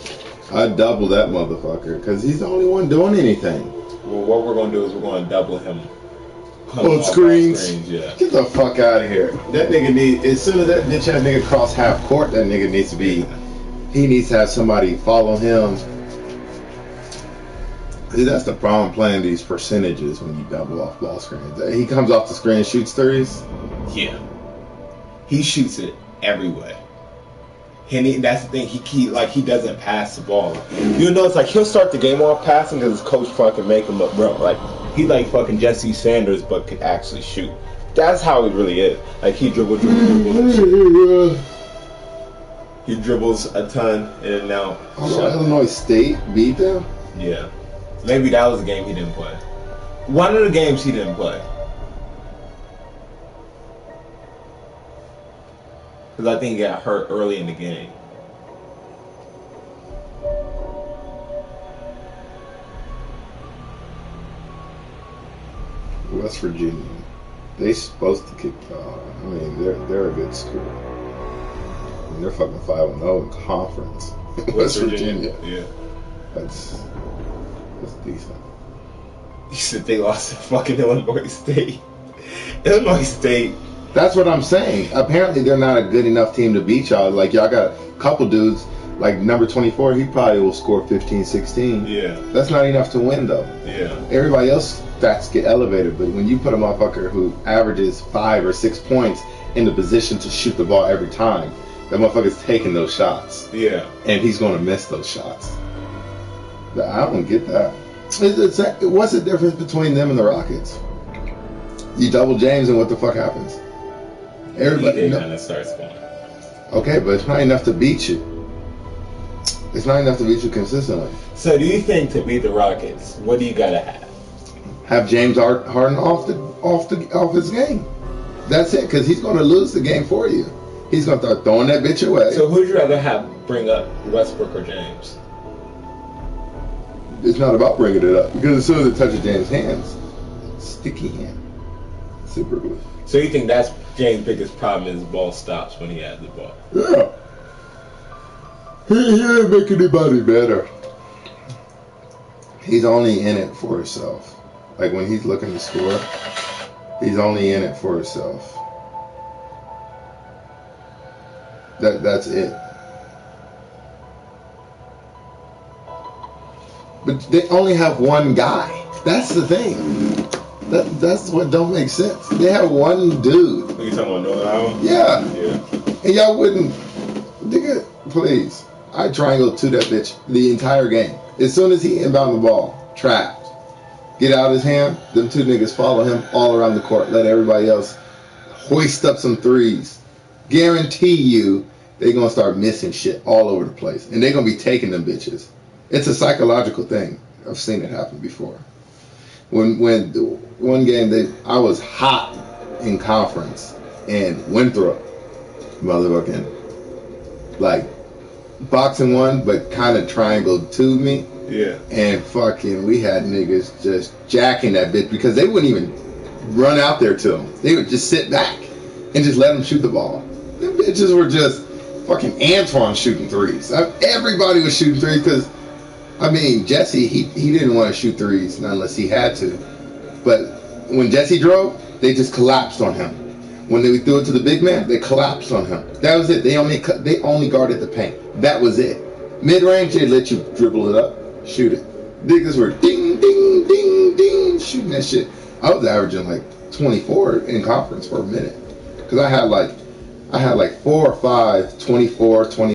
I'd double that motherfucker because he's the only one doing anything. Well, what we're going to do is we're going to double him. On screens? Yeah. Get the fuck out of here. That nigga as soon as that bitch ass nigga cross half court, that nigga needs to be, he needs to have somebody follow him. See, that's the problem playing these percentages when you double off ball screens. He comes off the screen and shoots threes. Yeah. He shoots it everywhere. And that's the thing. He doesn't pass the ball. You know, it's like he'll start the game off passing because his coach fucking make him look bro. Like he's like fucking Jesse Sanders, but can actually shoot. That's how he really is. Like he dribbles. He dribbles a ton and now. Illinois State beat them. Yeah. Maybe that was a game he didn't play. One of the games he didn't play. Because I think he got hurt early in the game. West Virginia. They supposed to kick. I mean, they're a good school. I mean, they're fucking 5-0 in conference. West Virginia. Yeah. That's decent. He said they lost to fucking Illinois State. Illinois State. That's what I'm saying. Apparently, they're not a good enough team to beat y'all. Like, y'all got a couple dudes, like number 24, he probably will score 15, 16. Yeah. That's not enough to win, though. Yeah. Everybody else stats get elevated, but when you put a motherfucker who averages 5 or 6 points in the position to shoot the ball every time, that motherfucker's taking those shots. Yeah. And he's going to miss those shots. I don't get that. What's the difference between them and the Rockets? You double James and what the fuck happens? Everybody kind of starts going. Okay, but it's not enough to beat you. It's not enough to beat you consistently. So do you think to beat the Rockets, what do you gotta have? Have James Harden off his game. That's it, because he's going to lose the game for you. He's going to start throwing that bitch away. So who'd you rather have bring up, Westbrook or James? It's not about bringing it up, because as soon as it touches James' hands, sticky hand, super glue. So you think that's James' biggest problem is the ball stops when he has the ball? Yeah. He ain't making anybody better. He's only in it for himself. Like when he's looking to score, he's only in it for himself. That's it. But they only have one guy. That's the thing. That's what don't make sense. They have one dude. Are you talking about Northern Iowa? Yeah. Yeah. And y'all wouldn't. Nigga, please. I triangle to that bitch the entire game. As soon as he inbound the ball, trapped. Get out of his hand. Them two niggas follow him all around the court. Let everybody else hoist up some threes. Guarantee you they going to start missing shit all over the place. And they going to be taking them bitches. It's a psychological thing. I've seen it happen before. When one game I was hot in conference and Winthrop motherfucking like boxing one but kind of triangled to me. Yeah. And fucking we had niggas just jacking that bitch because they wouldn't even run out there to them. They would just sit back and just let them shoot the ball. Them bitches were just fucking Antoine shooting threes. Everybody was shooting threes because, I mean, Jesse, he didn't want to shoot threes unless he had to. But when Jesse drove, they just collapsed on him. When they threw it to the big man, they collapsed on him. That was it. They only guarded the paint. That was it. Mid-range, they let you dribble it up, shoot it. Niggas were ding, ding, ding, ding, shooting that shit. I was averaging like 24 in conference for a minute. Because I had like 4 or 5, 24, 20.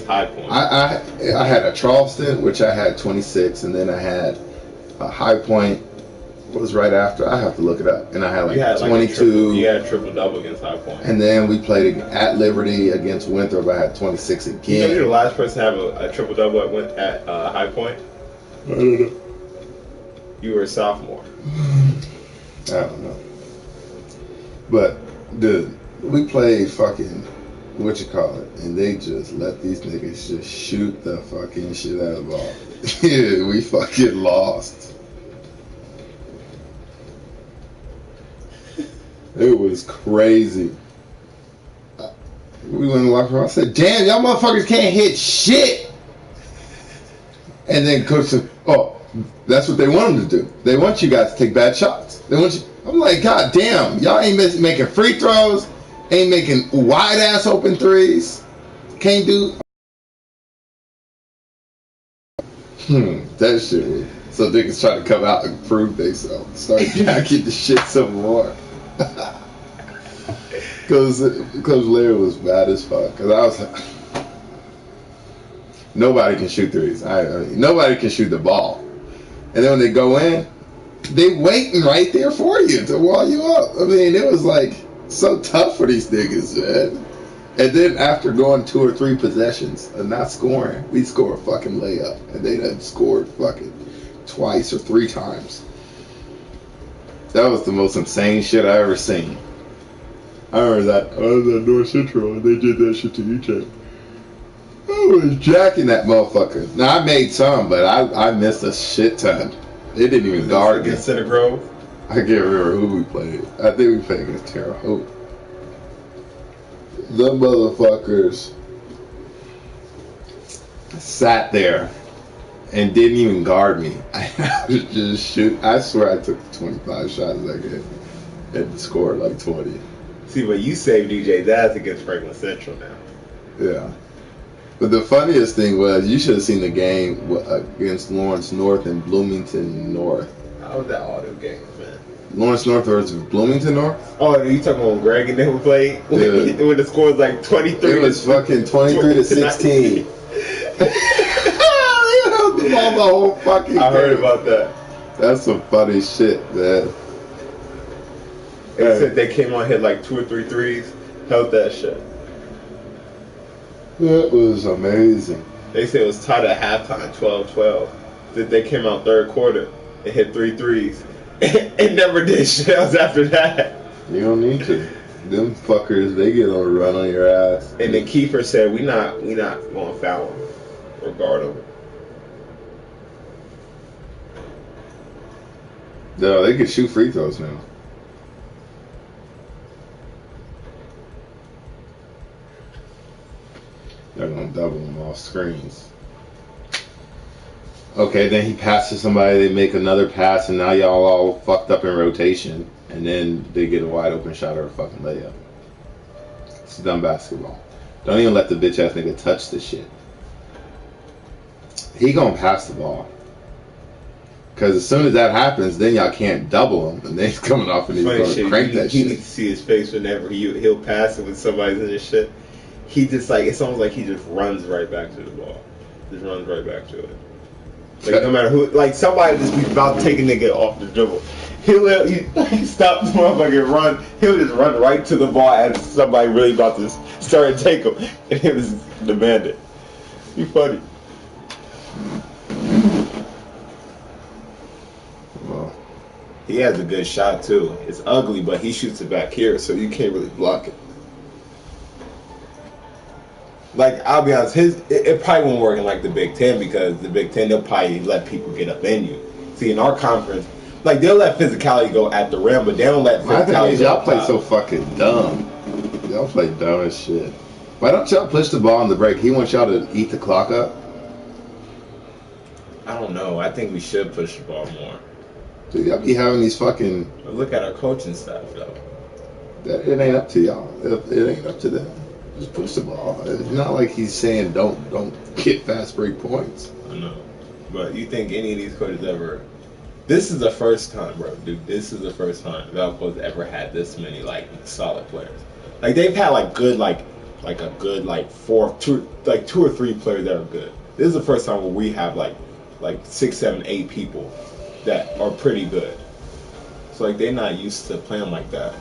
High point. I had a Charleston, which I had 26, and then I had a High Point. What was right after? I have to look it up. And I had like 22. You had a triple double against High Point. And then we played at Liberty against Winthrop. I had 26 again. You know you're the last person to have a triple double at High Point? I don't know. You were a sophomore. I don't know. But dude, we played fucking and they just let these niggas just shoot the fucking shit out of the ball. Yeah, we fucking lost. It was crazy. We went in the locker room. I said, damn, y'all motherfuckers can't hit shit. And then coach said, oh, that's what they want them to do. They want you guys to take bad shots. They want you. I'm like, God damn, y'all ain't making free throws, ain't making wide ass open threes. Can't do. That shit was. So niggas try to come out and prove themselves. Start jacking the shit some more. Cause Larry was mad as fuck. Cause I was like, nobody can shoot threes. I mean, nobody can shoot the ball. And then when they go in, they waiting right there for you to wall you up. I mean, it was like so tough for these niggas, man. And then after going 2 or 3 possessions and not scoring, we score a fucking layup, and they done scored fucking twice or 3 times. That was the most insane shit I ever seen. I remember that I was at North Central and they did that shit to each other. I was jacking that motherfucker. Now I made some, but I missed a shit ton. They didn't even guard against Center Grove. I can't remember who we played. I think we played against Terre Haute. The motherfuckers sat there and didn't even guard me. I was just shoot. I swear I took 25 shots that game and scored like 20. See, but you saved DJ Daz against Franklin Central now. Yeah. But the funniest thing was, you should have seen the game against Lawrence North and Bloomington North. How was that auto game, man? Lawrence North versus Bloomington North? Oh, you talking about Greg and them played? Yeah. When the score was like 23. It was fucking 23 to 16. The whole fucking I heard game. about that. That's some funny shit, man. They said they came on, hit like 2 or 3 threes, held that shit. That was amazing. They said it was tied at halftime, 12-12. That they came out third quarter and hit 3 threes. And never did shit else after that. You don't need to. Them fuckers, they get on a run on your ass. And then Kiefer said, we not going to foul him or guard him. No, they can shoot free throws now. They're gonna double them off screens. Okay, then he passes somebody, they make another pass, and now y'all all fucked up in rotation, and then they get a wide open shot or a fucking layup. It's dumb basketball. Don't even let the bitch ass nigga touch this shit. He gonna pass the ball. Cause as soon as that happens, then y'all can't double him, and then he's coming off and he's gonna crank that shit. You need to see his face whenever he'll pass it when somebody's in his shit. He just like, it's almost like he just runs right back to the ball. Just runs right back to it. Like no matter who, like somebody just be about to take a nigga off the dribble. He stop the motherfucker and run. He'll just run right to the ball as somebody really about to start and take him, and he'll just demand it. Be funny. Well, he has a good shot too. It's ugly, but he shoots it back here, so you can't really block it. Like, I'll be honest, it probably won't work in like the Big Ten, because the Big Ten, they'll probably let people get up in you. See, in our conference, Like they'll let physicality go at the rim, but they don't let My thing physicality is go y'all up play top. so fucking dumb. Y'all play dumb as shit. Why don't y'all push the ball on the break? He wants y'all to eat the clock up. I don't know. I think we should push the ball more. Dude, y'all be having these fucking. But look at our coaching staff, though. That it ain't up to y'all. It ain't up to them. Just push the ball. It's not like he's saying don't get fast break points. I know. But you think any of these coaches ever? This is the first time, bro, dude. This is the first time Valco's ever had this many like solid players. Like they've had like good like a good like two or three players that are good. This is the first time where we have like 6, 7, 8 people that are pretty good. So like they're not used to playing like that.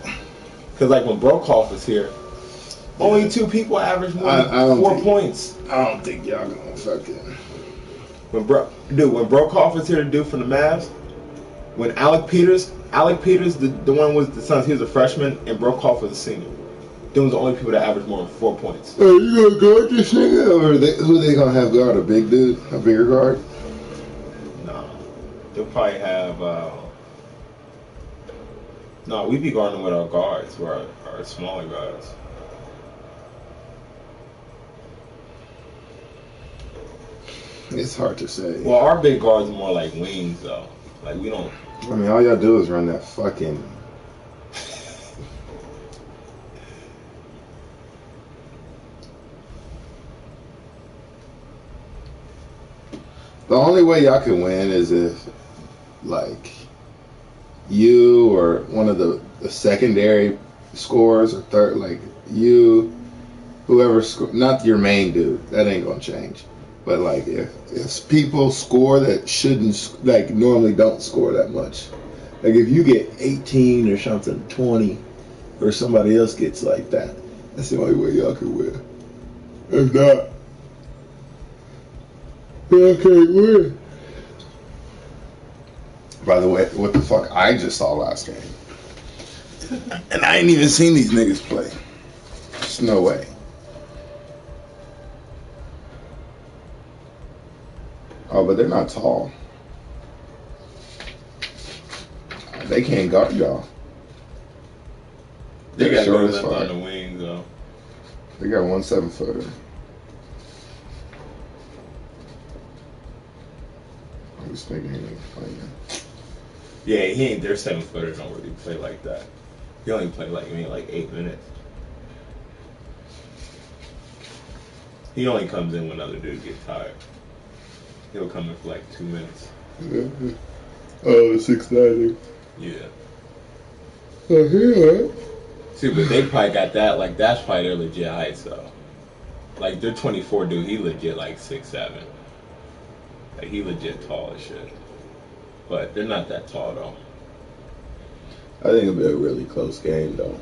Cause like when Brokoff was here, only 2 people averaged more than 4 points. I don't think y'all gonna fucking. When Brokoff was here to do for the Mavs, when Alec Peters, the one was the Suns, he was a freshman, and Brokoff was a senior. Them was the only people that averaged more than 4 points. Are you gonna guard this nigga, or who they gonna have guard? A big dude, a bigger guard? No, they'll probably have. No, we be guarding with our guards, who are our smaller guys. It's hard to say. Well, our big guards are more like wings, though. Like we don't. I mean, all y'all do is run that fucking. The only way y'all can win is if, like, you or one of the secondary scorers or third, like you, whoever, not your main dude, that ain't gonna change. But like, if people score that shouldn't, like, normally don't score that much, like if you get 18 or something, 20, or somebody else gets like that, that's the only way y'all can win. If not, y'all can't win. By the way, what the fuck I just saw last game, and I ain't even seen these niggas play. There's no way. Oh, but they're not tall. They can't guard y'all. They They're got short good as length on fuck. the wings, though. They got 1 7-footer. This nigga ain't playing. Yeah, he ain't. Their 7-footers don't really play like that. He only play like 8 minutes. He only comes in when other dudes get tired. He'll come in for like 2 minutes. Oh, 6'9". Yeah. Oh, yeah. See, but they probably got that. Like that's probably their legit heights though. Like their 24 dude, he legit like 6'7". Like he legit tall as shit. But they're not that tall though. I think it'll be a really close game though.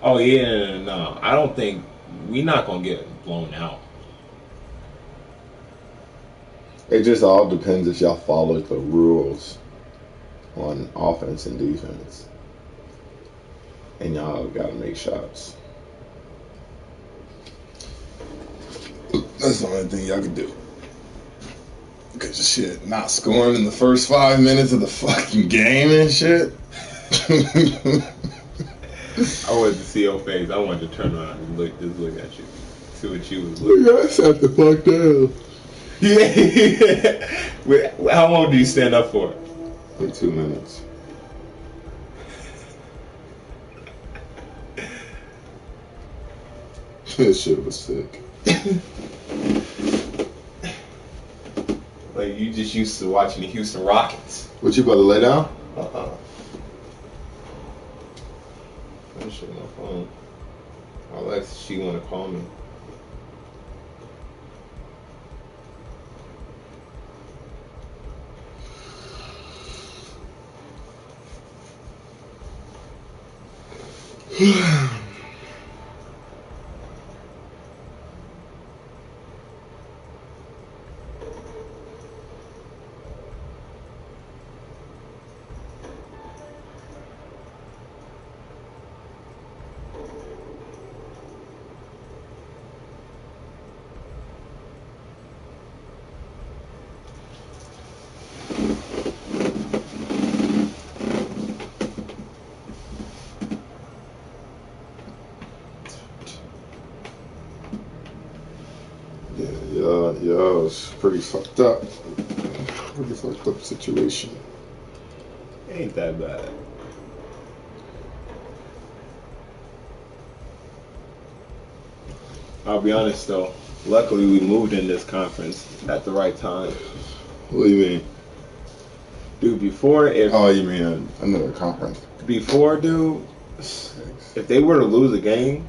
Oh yeah, no. I don't think we're not gonna get blown out. It just all depends if y'all follow the rules on offense and defense. And y'all gotta make shots. That's the only thing y'all can do. Because shit, not scoring in the first 5 minutes of the fucking game and shit. I wanted to see your face. I wanted to turn around and look at you. See what you was looking I sat the fuck down. Yeah. Wait, how long do you stand up for? Like 2 minutes. This shit was sick. Like you just used to watching the Houston Rockets. What, you about to lay down? I'm sure my phone. Alexa, she wanna call me. Yo, it's pretty fucked up. Pretty fucked up situation. Ain't that bad. I'll be honest though. Luckily, we moved in this conference at the right time. What do you mean? Dude, before if Oh, you mean another conference? before, dude, if they were to lose a game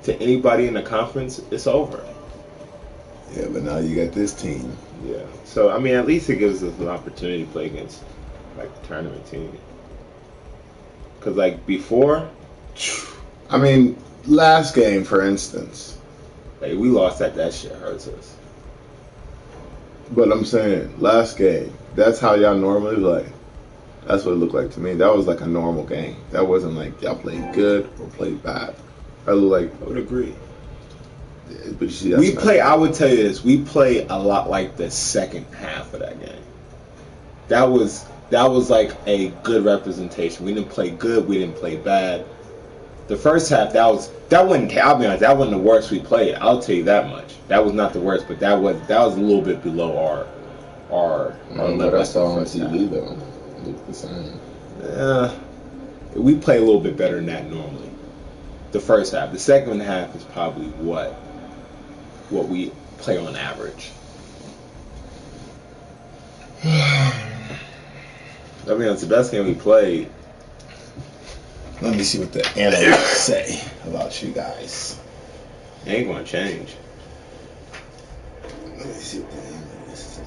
to anybody in the conference, it's over. Yeah, but now you got this team. Yeah. So I mean, at least it gives us an opportunity to play against like the tournament team. Cause like before, I mean, last game, for instance. like we lost that shit hurts us. But I'm saying, last game, that's how y'all normally play. That's what it looked like to me. That was like a normal game. That wasn't like y'all played good or played bad. I look like, I would agree. but you see, that's We not- play. I would tell you this. We play a lot like the second half of that game. That was like a good representation. We didn't play good. We didn't play bad. The first half, that wasn't. I'll be honest. That wasn't the worst we played. I'll tell you that much. That was not the worst, but that was a little bit below our level. But I saw on First half. TV though. It looked the same. We play a little bit better than that normally. The first half. The second half is probably what we play on average. I mean, it's the best game we played. Let me see what the analysts say about you guys. It ain't gonna change. Let me see what the analysts say.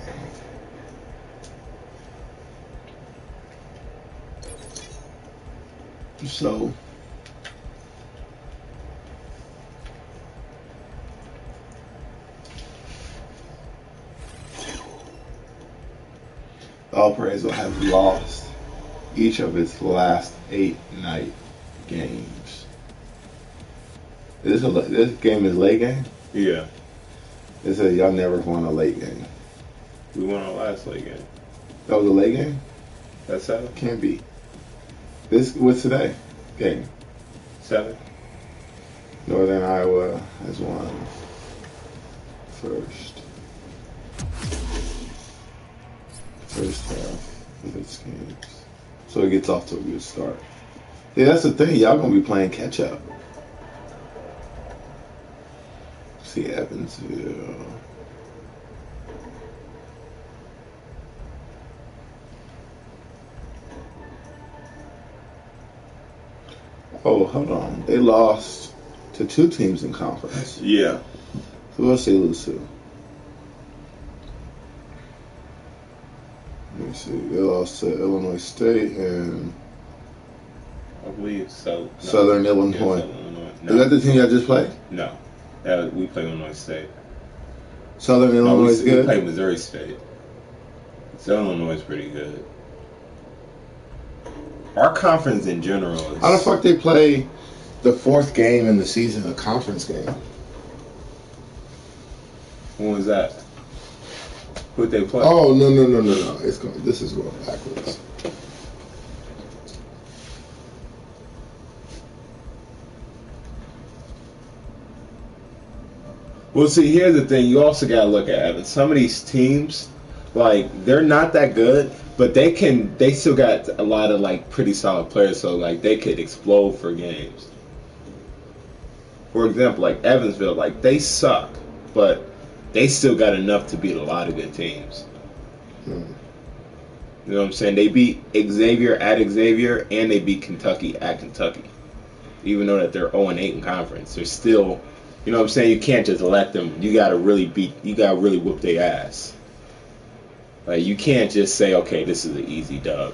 So, Valparaiso have lost each of its last 8 night games. This game is late game? Yeah. It says y'all never won a late game. We won our last late game. That was a late game? That's 7? Can't be. What's today? Game. 7? Northern Iowa has won first half of its games. So it gets off to a good start. Yeah, that's the thing. Y'all gonna be playing catch up. See Evansville. Oh, hold on. They lost to 2 teams in conference. Yeah. Who else they lose to? Let me see. They lost to Illinois State and I believe so. No. Southern Yeah, Illinois. Southern Illinois. No. Is that the team y'all just played? No. We play Illinois State. Southern Illinois is we good? play Missouri State. Southern Illinois is pretty good. Our conference in general is... How the fuck they play the 4th game in the season, a conference game? When was that? Who'd they play? Oh, no. This is going backwards. Well, see, here's the thing. You also got to look at Evan. Some of these teams, like, they're not that good, but they still got a lot of, like, pretty solid players, so, like, they could explode for games. For example, like, Evansville, like, they suck, but they still got enough to beat a lot of good teams. You know what I'm saying? They beat Xavier at Xavier, and they beat Kentucky at Kentucky. Even though that they're 0-8 in conference, they're still... You know what I'm saying? You can't just let them. You gotta really whoop their ass. Like, you can't just say, okay, this is an easy dub.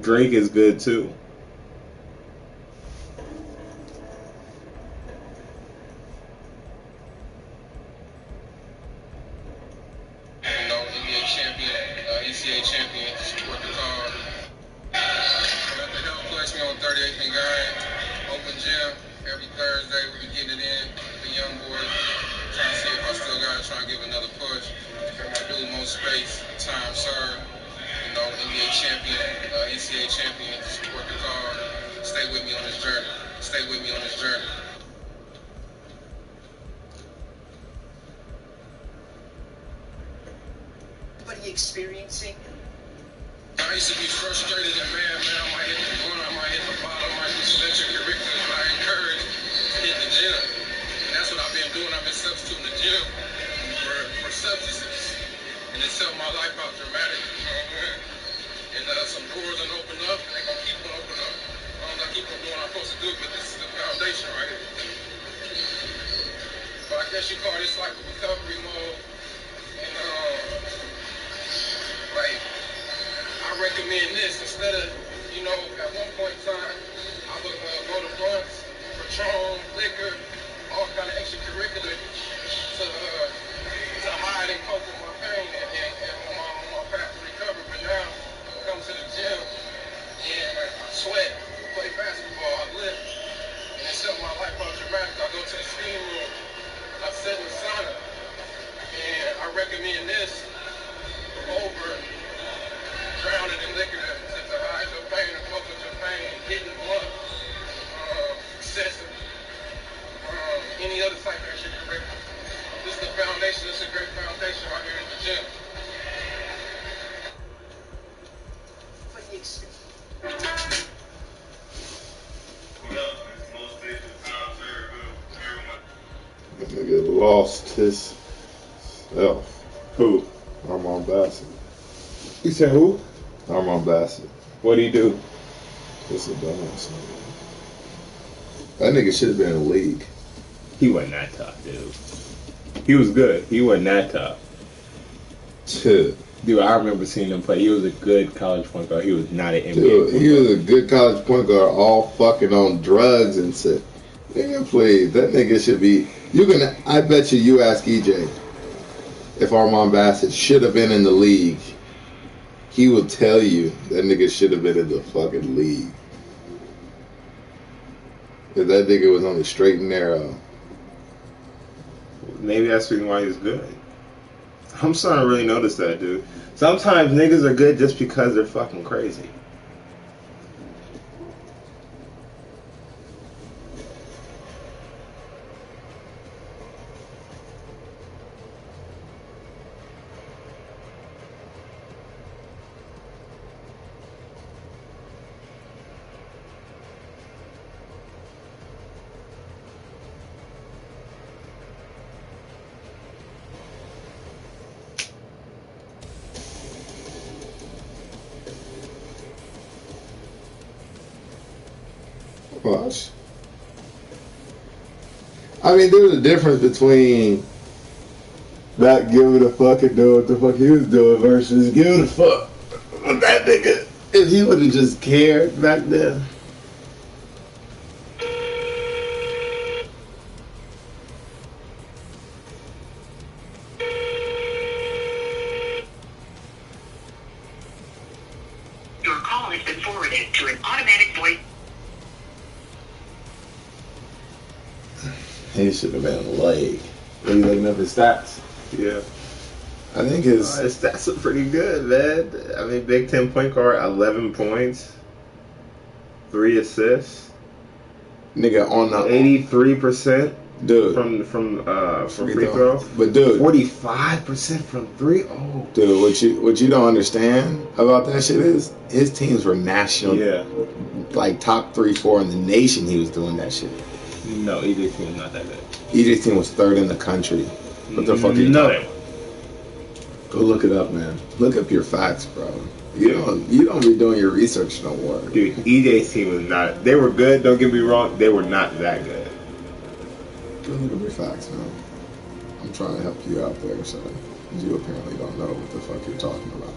Drake is good too. NCAA champion. Support the cause. Let the help place me on 38th and Guy. Open gym every Thursday. We're getting it in. The young boys. Trying to see if I still got it. Trying to give another push. Give my dude more space. Time served. You know, NBA champion, NCAA champion. Support the cause. Stay with me on this journey. Stay with me on this journey. Anybody experiencing? I used to be frustrated and man, I might hit the corner, I might hit the bottom, I might do some extracurriculars, but I encourage to hit the gym. And that's what I've been doing. I've been substituting the gym for substances. And it's helped my life out dramatically. You know what I mean? And some doors done opened up, and they're going to keep on opening up. I don't know, keep on doing what I'm supposed to do, but this is the foundation right here. But I guess you call this like a recovery mode. And like, I recommend this instead of, you know, at one point in time, I would go to blunts, Patron, liquor, all kind of extracurricular to hide and cope with my pain and on my path to recovery. But now, I come to the gym and I sweat, I play basketball, I lift, and it's helped my life out dramatically. I go to the steam room, I sit in the sauna, and I recommend this over drowning in liquor to hide your pain and cope with your pain, hitting blunt, excessive, any other type of extracurricular. This is the foundation. This is a great foundation right here in the gym. That nigga lost his self. Who? Armand Bassett. You said who? Armand Bassett. What'd he do? It's a dumbass nigga. That nigga should have been in the league. He wasn't that tough, dude. He was good. He wasn't that tough. Dude, I remember seeing him play. He was a good college point guard. He was not an NBA dude, point he guard. was a good college point guard, all fucking on drugs and shit. Nigga, please, that nigga should be. I bet you ask EJ if Armand Bassett should have been in the league. He will tell you that nigga should have been in the fucking league. If that nigga was on the straight and narrow. Maybe that's the reason why he's good. I'm starting to really notice that, dude. Sometimes niggas are good just because they're fucking crazy. Gosh. I mean, there's a difference between not giving a fuck and doing what the fuck he was doing versus giving a fuck with that nigga. If he would have just cared back then. Your call has been forwarded to an automatic voice. He should have been in the league. Are you looking up his stats? Yeah. I think his stats are pretty good, man. I mean, Big Ten point guard, 11 points, 3 assists. Nigga on the 83%, dude from free throw. But dude, 45% from 3. Oh, dude, what you don't understand about that shit is his teams were national. Yeah. Like top 3-4 in the nation. He was doing that shit. No, EJ's team was not that good. EJ's team was 3rd in the country. What the fuck are you talking about? Go look it up, man. Look up your facts, bro. You don't be doing your research no more. Dude, EJ's team was not. They were good. Don't get me wrong. They were not that good. Go look up your facts, man. I'm trying to help you out there, so you apparently don't know what the fuck you're talking about.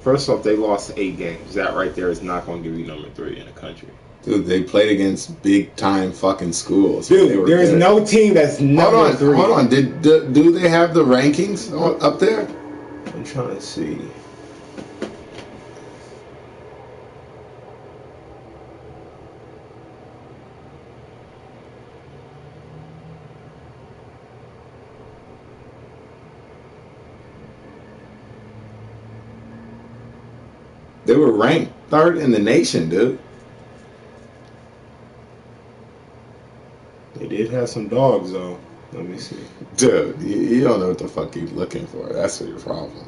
First off, they lost 8 games. That right there is not going to give you number 3 in the country. Dude, they played against big time fucking schools. Dude, there is no team that's number 3. Hold on. Do they have the rankings up there? I'm trying to see. They were ranked 3rd in the nation, dude. They did have some dogs, though. Let me see. Dude, you don't know what the fuck you're looking for. That's your problem.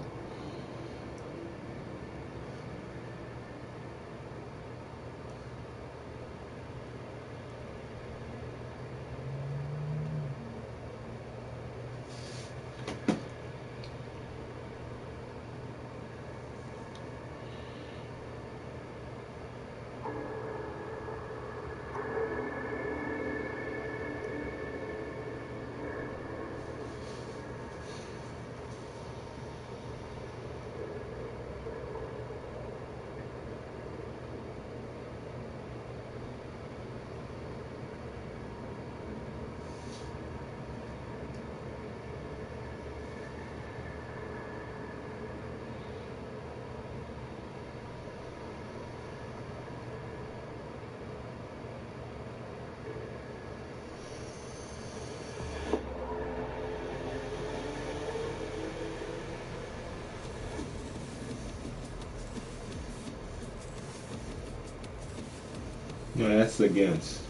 No, that's against.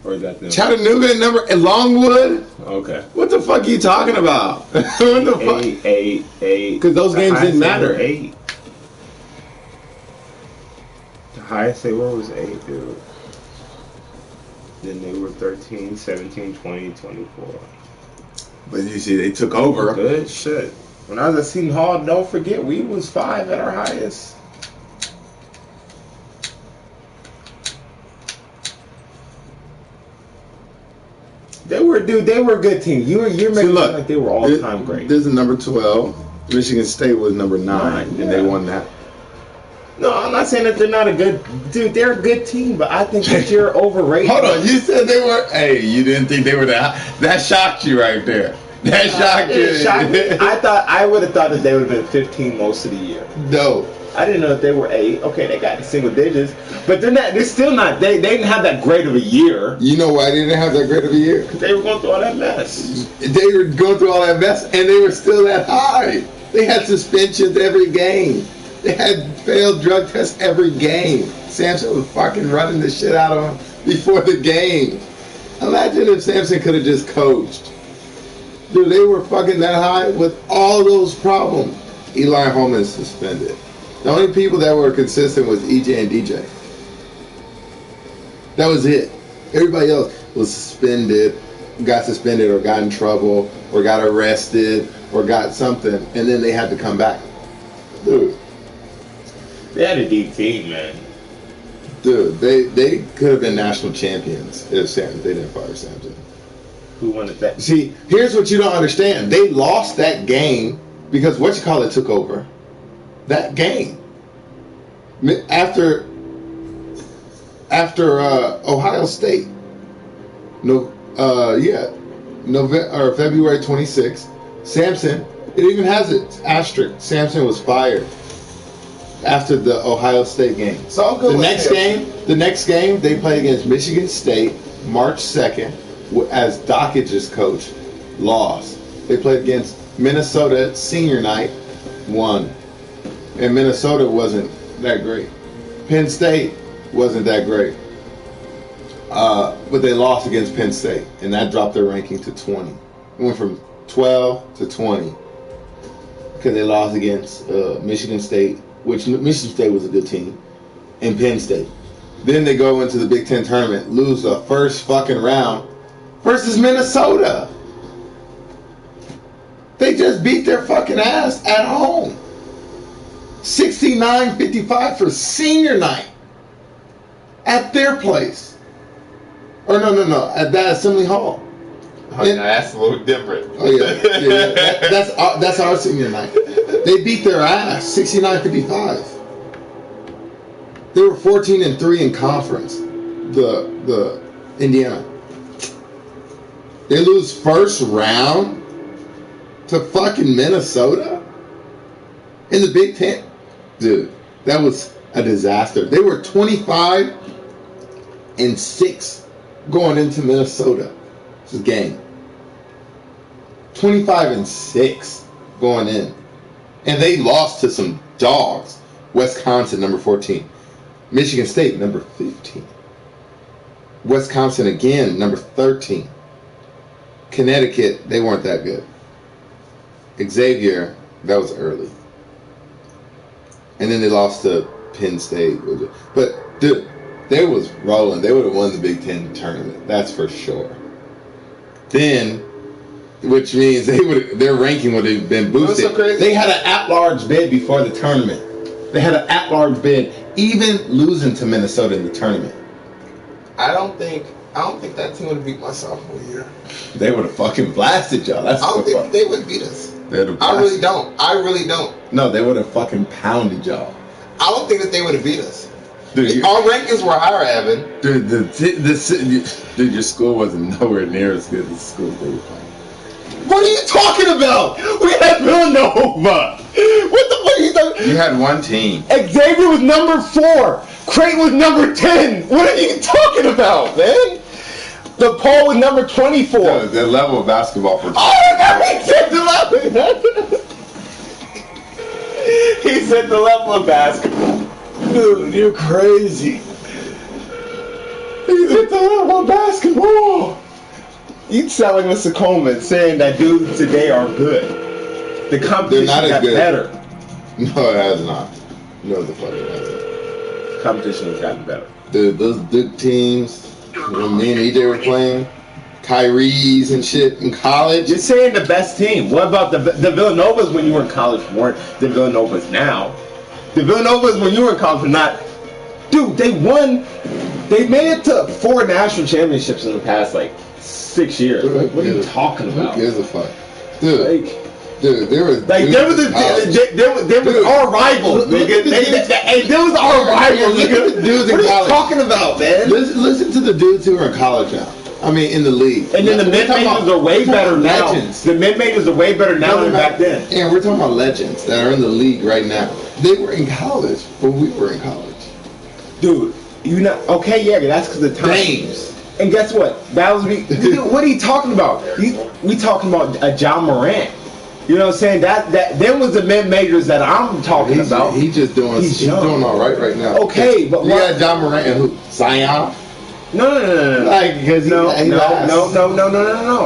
Or is that them? Chattanooga and Longwood? Okay. What the fuck are you talking about? What the fuck? 8. Because those games didn't matter. 8. The highest they were was 8, dude. Then they were 13, 17, 20, 24. But you see, they took over. Good shit. When I was at Seton Hall, don't forget, we was 5 at our highest. They were a good team. You're making it look like they were all time great. This is number 12. Michigan State was number 9, and they won that. No, I'm not saying that they're not a good dude. They're a good team, but I think that you're overrated. Hold on, you said they were. Hey, you didn't think they were that? That shocked you right there. That shocked you. Shocked me. I would have thought that they would have been 15 most of the year. No. I didn't know that they were 8. Okay, they got the single digits, but they're not. They're still not. They didn't have that great of a year. You know why they didn't have that great of a year? They were going through all that mess. They were going through all that mess, and they were still that high. They had suspensions every game. They had failed drug tests every game. Samson was fucking running the shit out of them before the game. Imagine if Samson could have just coached. Dude, they were fucking that high with all those problems. Eli Holman suspended. The only people that were consistent was EJ and DJ. That was it. Everybody else was suspended, got suspended or got in trouble or got arrested or got something, and then they had to come back. Dude. They had a deep team, man. Dude, they could have been national champions if they didn't fire Samson. Who wanted that? See, here's what you don't understand. They lost that game because took over that game. After Ohio State. February 26th. Samson, it even has an asterisk. Samson was fired after the Ohio State game. So the next game they play against Michigan State March 2nd as Dockage's coach. Lost. They played against Minnesota senior night, won. And Minnesota wasn't that great. Penn State wasn't that great. But they lost against Penn State, and that dropped their ranking to 20. It went from 12 to 20 because they lost against Michigan State, which Michigan State was a good team, and Penn State. Then they go into the Big Ten tournament, lose the first fucking round versus Minnesota. They just beat their fucking ass at home. 69-55 for senior night at their place. Or no, at that Assembly Hall. Oh, that's a little different. Oh yeah. That's our senior night. They beat their ass 69-55. They were 14-3 in conference. The Indiana. They lose first round to fucking Minnesota in the Big Ten. Dude, that was a disaster. They were 25-6 going into Minnesota. This game. 25-6 going in. And they lost to some dogs. Wisconsin, number 14. Michigan State, number 15. Wisconsin again, number 13. Connecticut, they weren't that good. Xavier, that was early. And then they lost to Penn State. But, dude, they was rolling. They would have won the Big Ten tournament. That's for sure. Then, which means their ranking would have been boosted. So crazy? They had an at-large bid before the tournament. They had an at-large bid, even losing to Minnesota in the tournament. I don't think that team would have beat my sophomore year. They would have fucking blasted y'all. That's I don't think they would beat us. I really don't. No, they would have fucking pounded y'all. I don't think that they would have beat us. Dude, our rankings were higher, Evan. Dude, dude, your school wasn't nowhere near as good as the school they were playing. What are you talking about? We had Villanova. What the fuck are you talking? You had one team. Xavier was number 4. Creighton was number 10. What are you talking about, man? DePaul was number 24. Dude, the level of basketball for he said the level. He said the level of basketball. Dude, you're crazy. He said the level of basketball. You sound like Mr. Coleman saying that dudes today are good. The competition got better. No, it has not. No, the fuck it hasn't. Competition has gotten better. Dude, those Duke teams, when me and EJ were playing, Kyrie's and shit in college. You're saying the best team. What about the Villanovas when you were in college weren't the Villanovas now? The Villanovas when you were in college were not. Dude, they won. They made it to 4 national championships in the past, 6 years. Like, what are you talking about? Who gives a fuck? Dude, dude, there was our rivals, nigga. There was our rivals, nigga. What are you talking about, man? Listen to the dudes who are in college now. I mean, in the league. And then the mid-majors are way better now. The mid-majors are way better now than back then. And we're talking about legends that are in the league right now. They were in college when we were in college. Dude, you know, okay, yeah, that's because of time. Names. And guess what? That was me. Dude, what are you talking about? We talking about John Morant. You know what I'm saying? That them was the mid-majors that I'm talking about. He's doing all right now. Okay, but you got John Morant and who? Zion? No. Because no.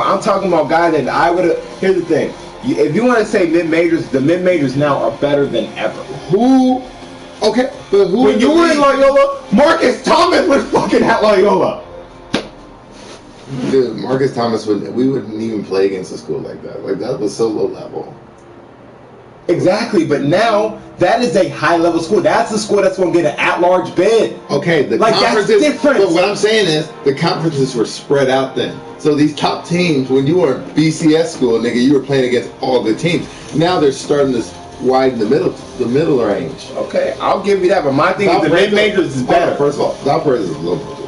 I'm talking about guys that I would have. Here's the thing: if you want to say mid-majors, the mid-majors now are better than ever. Who? Okay, but who? When you were in Loyola, Marcus Thomas was fucking at Loyola. Dude, Marcus Thomas we wouldn't even play against a school like that. Like, that was so low level. Exactly, but now that is a high level school. That's the school that's going to get an at-large bid. Okay, the conferences. That's different. But what I'm saying is the conferences were spread out then. So these top teams, when you were at BCS school, nigga, you were playing against all good teams. Now they're starting to widen the middle range. Okay, I'll give you that. But my thing is the mid-majors is better. First of all, Valparaiso is low major.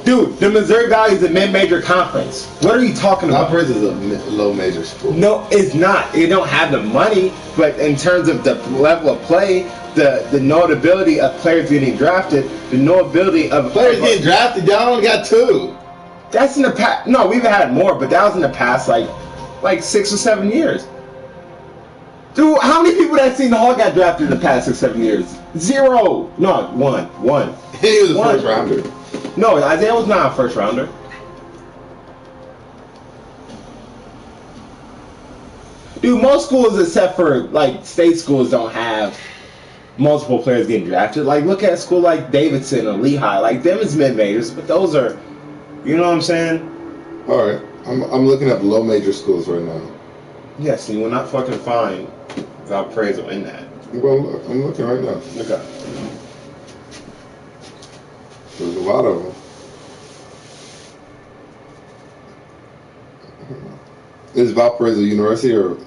Dude, the Missouri Valley is a mid-major conference. What are you talking about? Valparaiso is a low major school. No, it's not. It don't have the money, but in terms of the level of play, the notability of players getting drafted, the notability of players getting drafted, y'all only got 2. That's in the past. No, we've had more, but that was in the past like 6 or 7 years. Dude, how many people that seen the Hawk got drafted in the past 6 or 7 years? 0. No, one. He was a first rounder. No, Isaiah was not a first rounder. Dude, most schools except for state schools don't have multiple players getting drafted. Look at a school like Davidson or Lehigh. Them is mid-majors, but those are, you know what I'm saying? All right, I'm looking up low major schools right now. Yes, you will not fucking find Valparaiso in that. Well, look, I'm looking right now. Okay. There's a lot of them. Is Valparaiso University or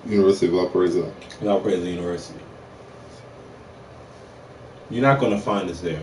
University of Valparaiso. Valparaiso University. You're not gonna find us there.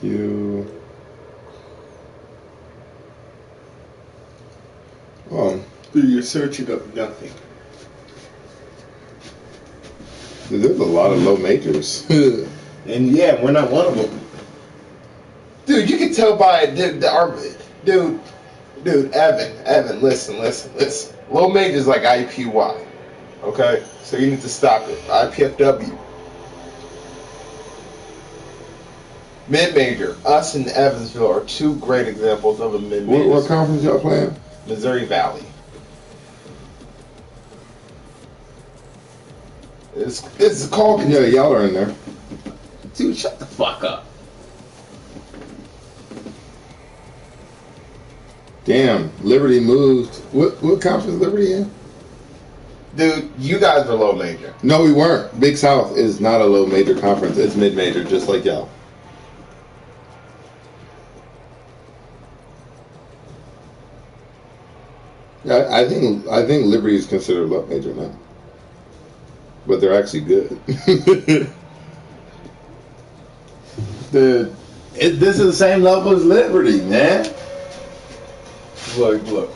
You. You're searching up nothing. Dude, there's a lot of low majors. And yeah, we're not one of them. Dude, you can tell by dude, Evan, listen. Low major is like IPY. Okay? So you need to stop it. IPFW. Mid-major. Us and Evansville are two great examples of a mid-major. What conference y'all playing? Missouri Valley. It's called... Yeah, y'all are in there. Dude, shut the fuck up. Damn, Liberty moved. What conference Liberty in? Dude, you guys were low major. No, we weren't. Big South is not a low major conference. It's mid major, just like y'all. Yeah, I think Liberty is considered low major now, but they're actually good. Dude, This is the same level as Liberty, man. look.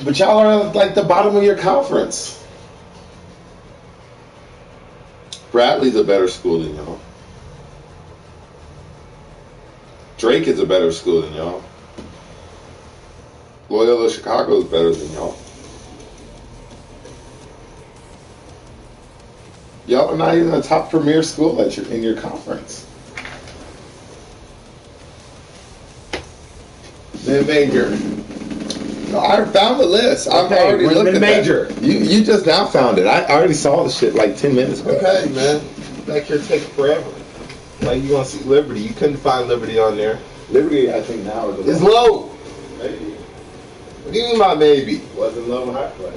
But y'all are like the bottom of your conference. Bradley's a better school than y'all. Drake is a better school than y'all. Loyola Chicago is better than y'all. Y'all are not even a top premier school in your conference. Mid-major. No, I found the list. I've already we're looked at mid-major. that. You just now found it. I already saw the shit like 10 minutes ago. Okay, man. Back here taking forever. Like, you want to see Liberty. You couldn't find Liberty on there. Liberty, I think now is It's low. Maybe. What do you mean by maybe? Wasn't low high play.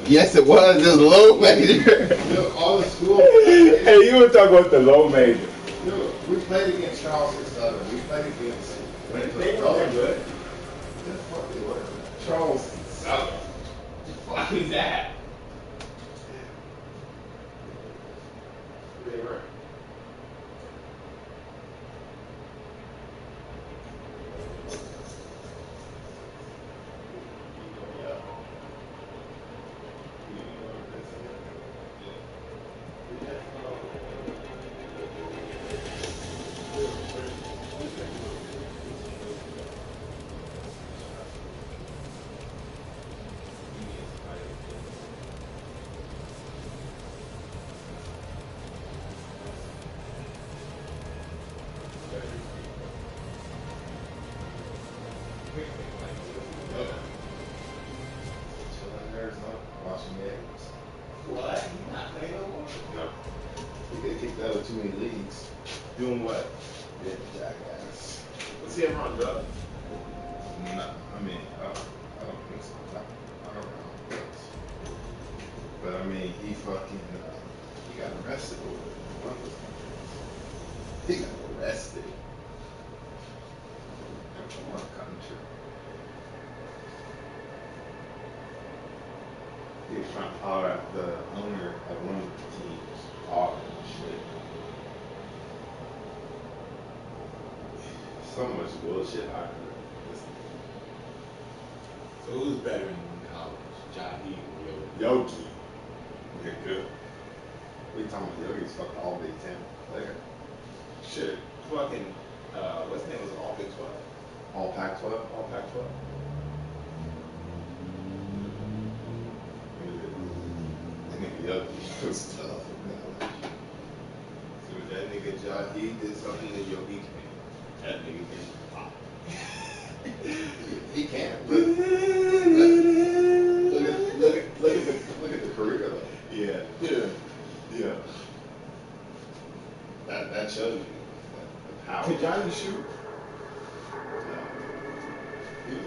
Yes, it was. It was low major. Look, all the schools. Hey, you were talking about the low major. Look, we played against Charleston Southern. We played against. They were good. Charleston Southern. What is that? They were. What? Not playing no more? No. We get kicked out of too many leagues. Doing what? Yeah, jackass. Was he ever on drugs? No, I mean, I don't think so. I don't know. But I mean, he fucking, he got arrested over it. He got arrested. From one country. He was trying to holler at the owner of one of the teams. Oh, shit. So much bullshit I heard. So who's better in college? Jahi or Yogi. They're good. We talking about Yogi's fucking all Big Ten player. Shit. Fucking, what's his name was all Big 12? All Pac-12. All Pac-12? That nigga Yogi was tough. So if that nigga Jahi did something that Yogi can't, that nigga can pop. He can't. Look at the career though. Yeah. That shows you the power. Could Johnny shoot? He was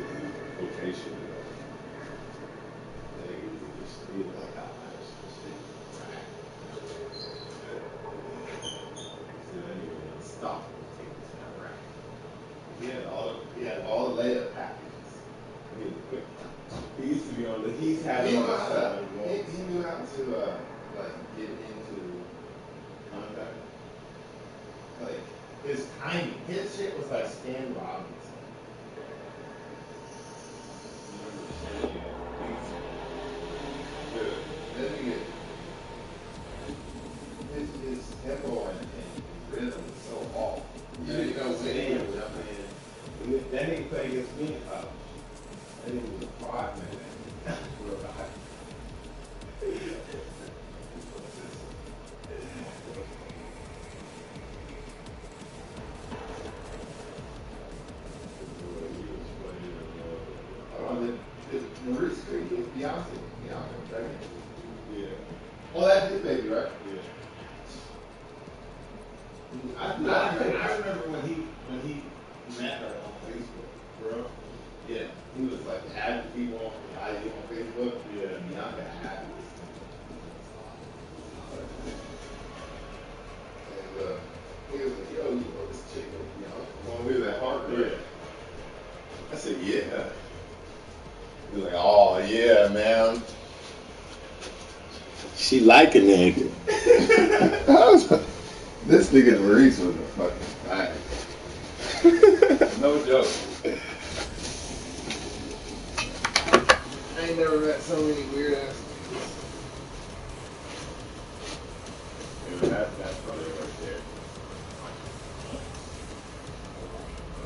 vocation. He was like, stop. He had all the layup packages. He was quick. He used to be on the. He's had He it knew on the how side. to like get into contact. Like his timing, his shit was like Stan Robinson. Then you get his tempo and rhythm is so off. Yeah, you know, that nigga play against me in college. That nigga was a 5-man. Real high. Maurice Creed was Beyonce, right? Yeah. Oh, that's his baby, right? Yeah. I remember when he met her on Facebook, bro. Yeah. He was like adding people on Facebook. Yeah. Beyonce had this. And he was like, yo, you know this chick, when we were at Harvard. Yeah. I said, yeah. He was like, oh, yeah, man. She like a nigga. This nigga Maurice was a fucking fag. No joke. I ain't never met so many weird ass Yeah, that's probably right there.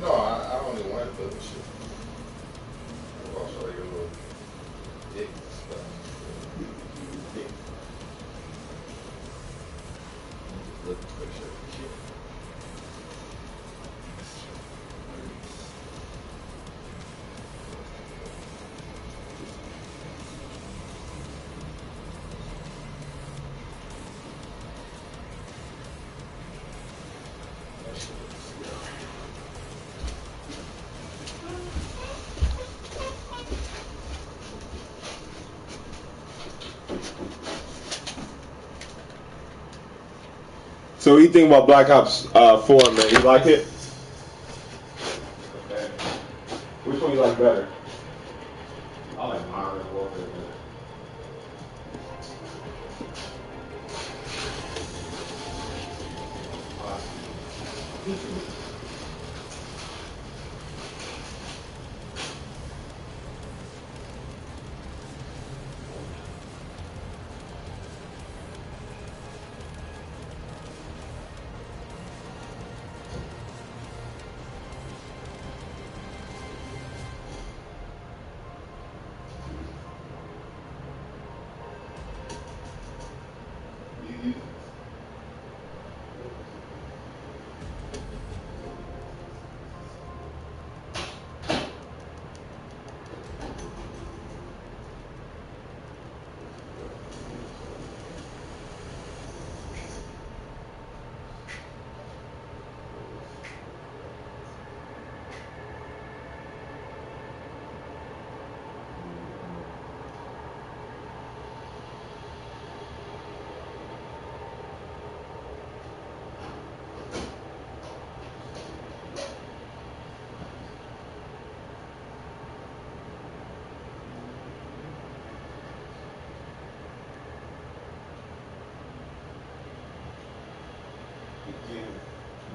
niggas. No, I don't even want to put this shit. I'll show you a little dick stuff. Look at the picture. So what do you think about Black Ops 4, man? You like it? Okay. Which one you like better? I like Modern Warfare.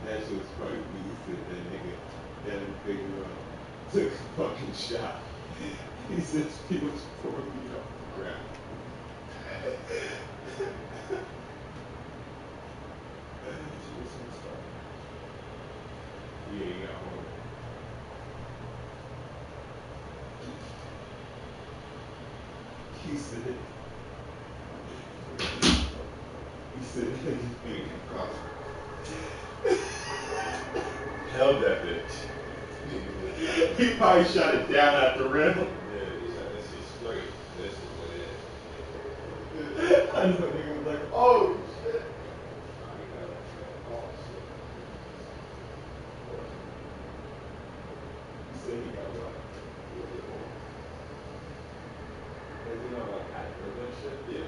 That shit was funny. We used to that nigga that figure took a fucking shot. He said she was 4 feet off the ground. Yeah, he got home. He said held that bitch. He probably shut it down at the rim. Yeah, this is straight. This is what it is. I know nigga was like, oh shit. He said he got what? Does he know like Africa and shit? Yeah.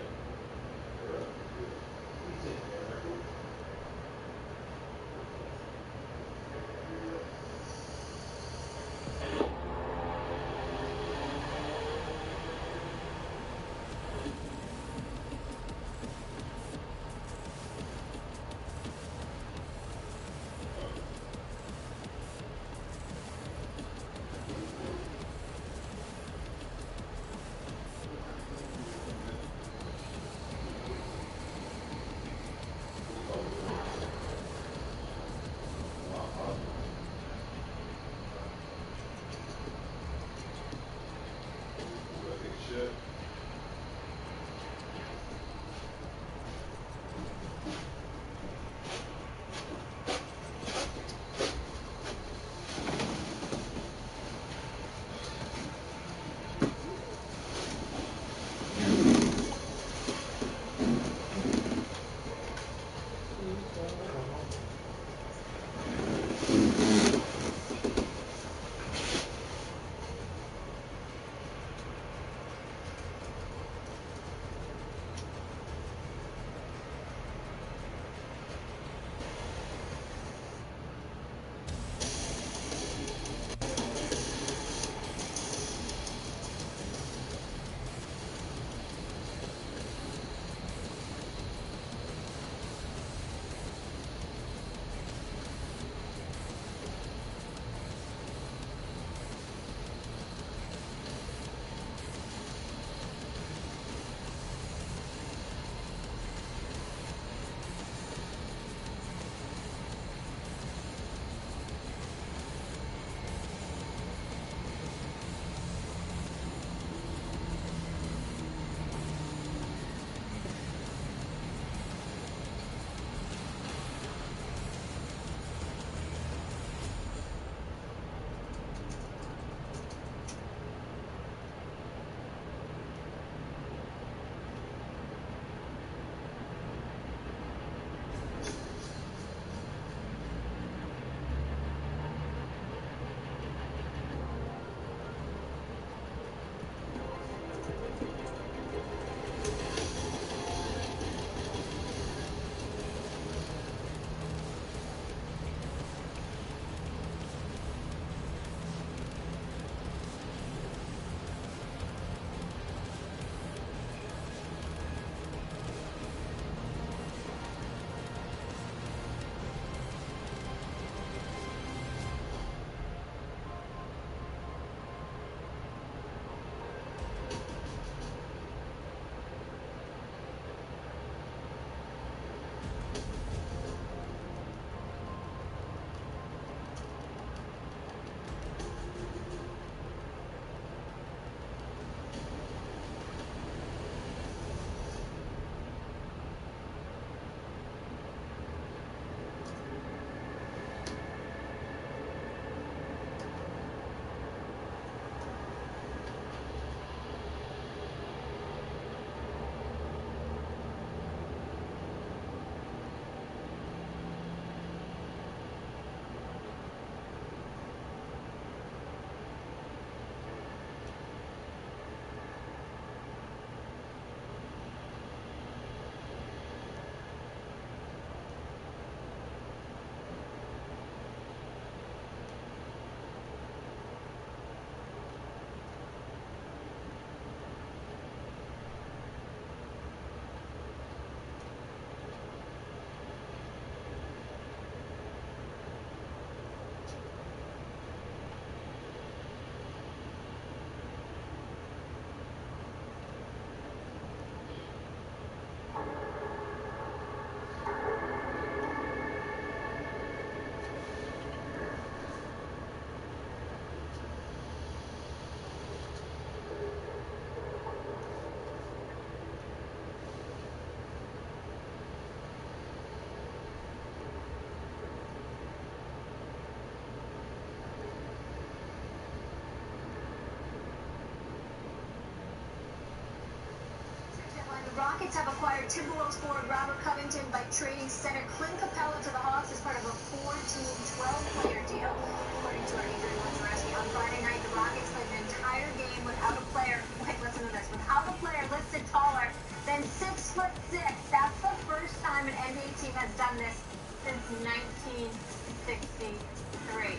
Rockets have acquired Timberwolves forward Robert Covington by trading center Clint Capella to the Hawks as part of a 4-team, 12-player deal. According to our E31 Zareski, on Friday night, the Rockets played an entire game without a player. Wait, listen to this. Without a player listed taller than 6'6". That's the first time an NBA team has done this since 1963.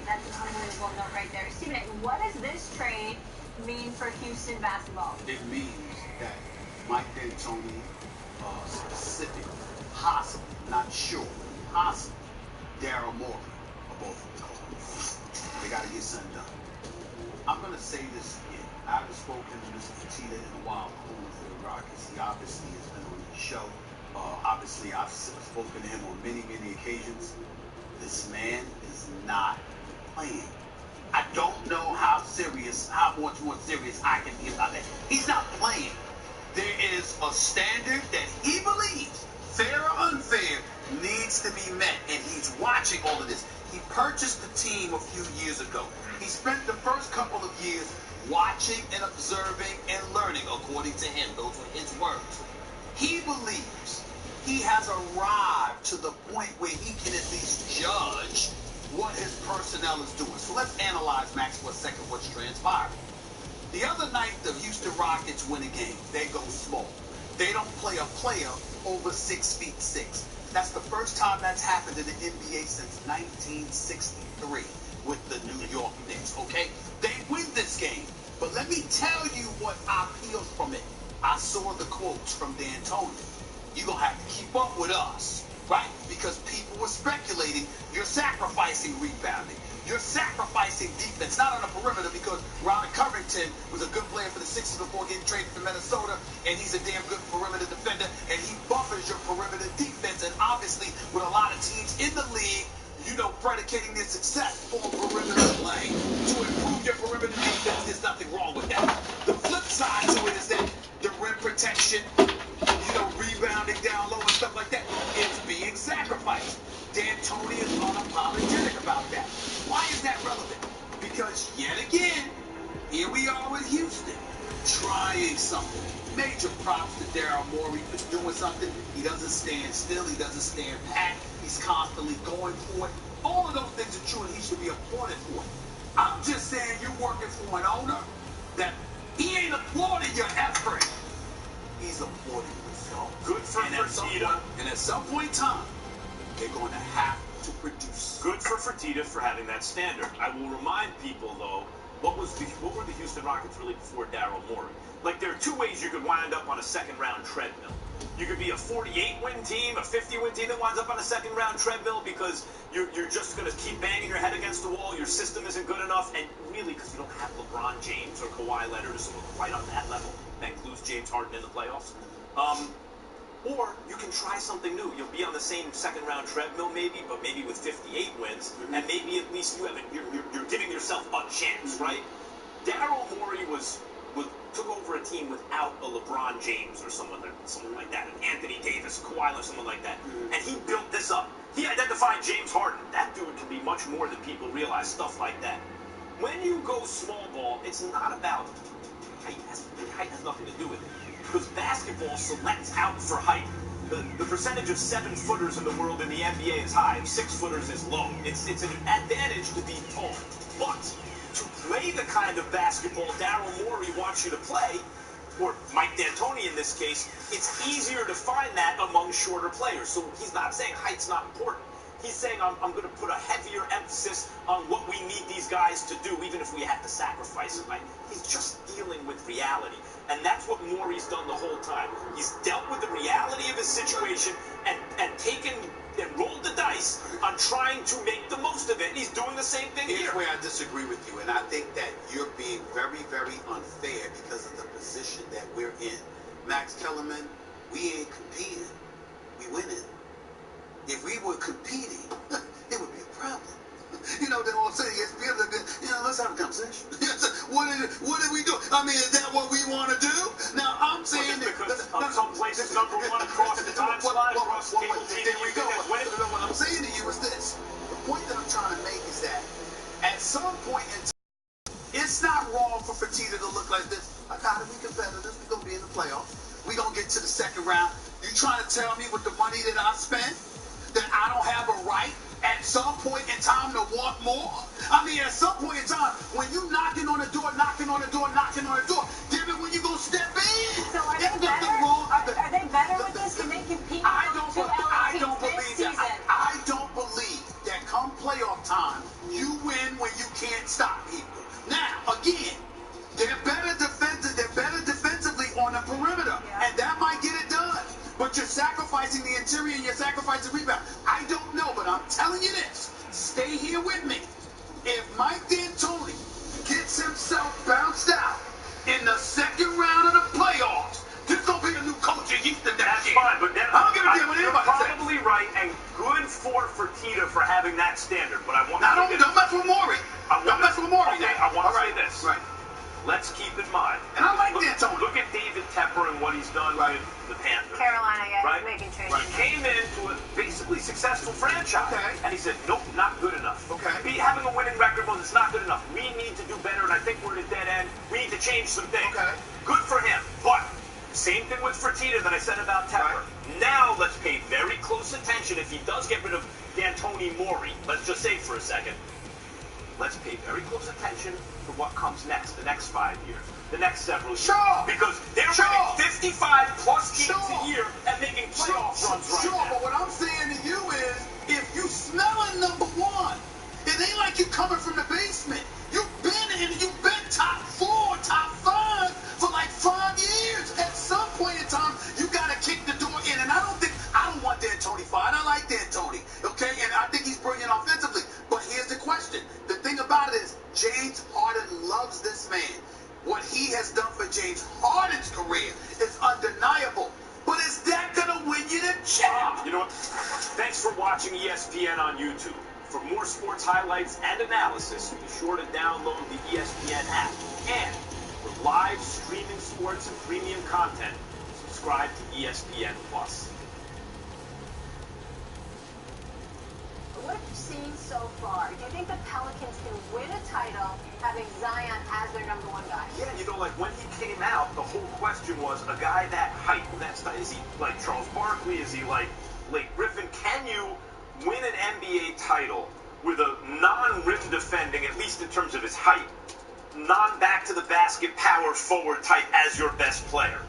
That's an unbelievable note right there. Stephen A., what does this trade mean for Houston basketball? It means that Mike D'Antoni, specific, possible, not sure, possible, Daryl Morey are both of them. They got to get something done. I'm going to say this again. I haven't spoken to Mr. Fertitta in a while, calling for the Rockets. He obviously has been on the show. Obviously, I've spoken to him on many, many occasions. This man is not playing. I don't know how much more serious I can be about that. He's not playing. There is a standard that he believes, fair or unfair, needs to be met, and he's watching all of this. He purchased the team a few years ago. He spent the first couple of years watching and observing and learning, according to him. Those were his words. He believes he has arrived to the point where he can at least judge what his personnel is doing. So let's analyze, Max, for a second what's transpired. The other night, the Houston Rockets win a game. They go small. They don't play a player over 6'6". That's the first time that's happened in the NBA since 1963 with the New York Knicks, okay? They win this game. But let me tell you what I feel from it. I saw the quotes from D'Antoni. You're going to have to keep up with us, right? Because people were speculating you're sacrificing rebounding. You're sacrificing defense, not on the perimeter, because Robert Covington was a good player for the Sixers before getting traded to Minnesota, and he's a damn good perimeter defender, and he buffers your perimeter defense. And obviously, with a lot of teams in the league, you know, predicating their success on perimeter play to improve your perimeter defense, there's nothing wrong with that. The flip side to it is that the rim protection, you know, rebounding down low and stuff like that, it's being sacrificed. D'Antoni is unapologetic about that. Why is that relevant? Because yet again, here we are with Houston, trying something. Major props to Daryl Morey for doing something. He doesn't stand still. He doesn't stand pat. He's constantly going for it. All of those things are true, and he should be applauded for it. I'm just saying you're working for an owner that he ain't applauding your effort. He's applauding yourself. Good for Fertitta. And at some point in time, they're going to have to produce. Good for Fertitta for having that standard. I will remind people, though, what were the Houston Rockets really before Daryl Morey? Like, there are two ways you could wind up on a second-round treadmill. You could be a 48-win team, a 50-win team that winds up on a second-round treadmill because you're just going to keep banging your head against the wall, your system isn't good enough, and really because you don't have LeBron James or Kawhi Leonard or someone right on that level that includes James Harden in the playoffs. Or you can try something new. You'll be on the same second-round treadmill maybe, but maybe with 58 wins, and maybe at least you're giving yourself a chance, right? Daryl Morey took over a team without a LeBron James or someone like that, an Anthony Davis, Kawhi or someone like that, and he built this up. He identified James Harden. That dude can be much more than people realize, stuff like that. When you go small ball, it's not about height. Height has nothing to do with it. Because basketball selects out for height. The percentage of 7-footers in the world in the NBA is high, 6-footers is low. It's an advantage to be tall. But to play the kind of basketball Daryl Morey wants you to play, or Mike D'Antoni in this case, it's easier to find that among shorter players. So he's not saying height's not important. He's saying I'm going to put a heavier emphasis on what we need these guys to do, even if we have to sacrifice it. He's just dealing with reality. And that's what Morey's done the whole time. He's dealt with the reality of his situation and taken and rolled the dice on trying to make the most of it. He's doing the same thing here. Here's where I disagree with you, and I think that you're being very, very unfair because of the position that we're in. Max Kellerman, we ain't competing. We winning. If we were competing, it would be a problem. You know, they all say, let's have a conversation. What did we do? I mean, is that what we want to do? Now, I'm saying because some places number one across the time slot, across cable TV. There we go. What I'm saying to you is this. The point that I'm trying to make is that at some point in time, it's not wrong for Fertitta to look like this. I gotta be competitive. We're going to be in the playoffs. We're going to get to the second round. trying to tell me with the money that I spend that I don't have a right at some point in time to want more? I mean, at some point in time, when you knocking on the door, damn it, when you gonna step in? So are they better? Are they better with this? Can they compete with two LA teams this season? I don't believe that come playoff time, you win when you can't stop people. Now, again, they're better defensively on the perimeter, and that might get it done. But you're sacrificing the interior and you're sacrificing rebound. I don't know, but I'm telling you this. Stay here with me. If Mike D'Antoni gets himself bounced out in the second round of the playoffs, there's going to be a new coach in Houston next year. That's fine, but I don't give a damn what you're anybody says. probably right, and good for Fertitta for having that standard. But I want Now, to don't mess with Maury. Don't mess with Maury. Okay, I want to say this. Right. Let's keep in mind. And I like D'Antoni. Look at David Tepper and what he's done with the Panthers. Carolina, yeah, right? making trades. He came into a basically successful franchise, and he said, nope, not good enough. Okay. Having a winning record, well, it's not good enough. We need to do better, and I think we're at a dead end. We need to change some things. Okay. Good for him. But same thing with Fertitta that I said about Tepper. Right. Now let's pay very close attention. If he does get rid of D'Antoni Maury, let's just say for a second, let's pay very close attention to what comes next, the next 5 years, the next several years. Sure. Because they're winning 55-plus games a year and making playoff runs right now. But what I'm saying to you is, if you smelling number one, it ain't like you coming from the basement. You've been top 4, top 5 for like 5 years. At some point in time, you got to kick the door in. And I don't want D'Antoni fired. I like D'Antoni, okay? And I think he's brilliant offensively. But here's the question. The thing about it is, James Harden loves this man. What he has done for James Harden's career is undeniable. But is that going to win you the champ? You know what? Thanks for watching ESPN on YouTube. For more sports highlights and analysis, be sure to download the ESPN app. And for live streaming sports and premium content, subscribe to ESPN+. What have you seen so far? Do you think the Pelicans can win a title having Zion as their number one guy? Yeah, you know, like when he came out, the whole question was a guy that height, that style. Is he like Charles Barkley? Is he like Blake Griffin? Can you win an NBA title with a non-rim defending, at least in terms of his height, non-back-to-the-basket power forward type as your best player?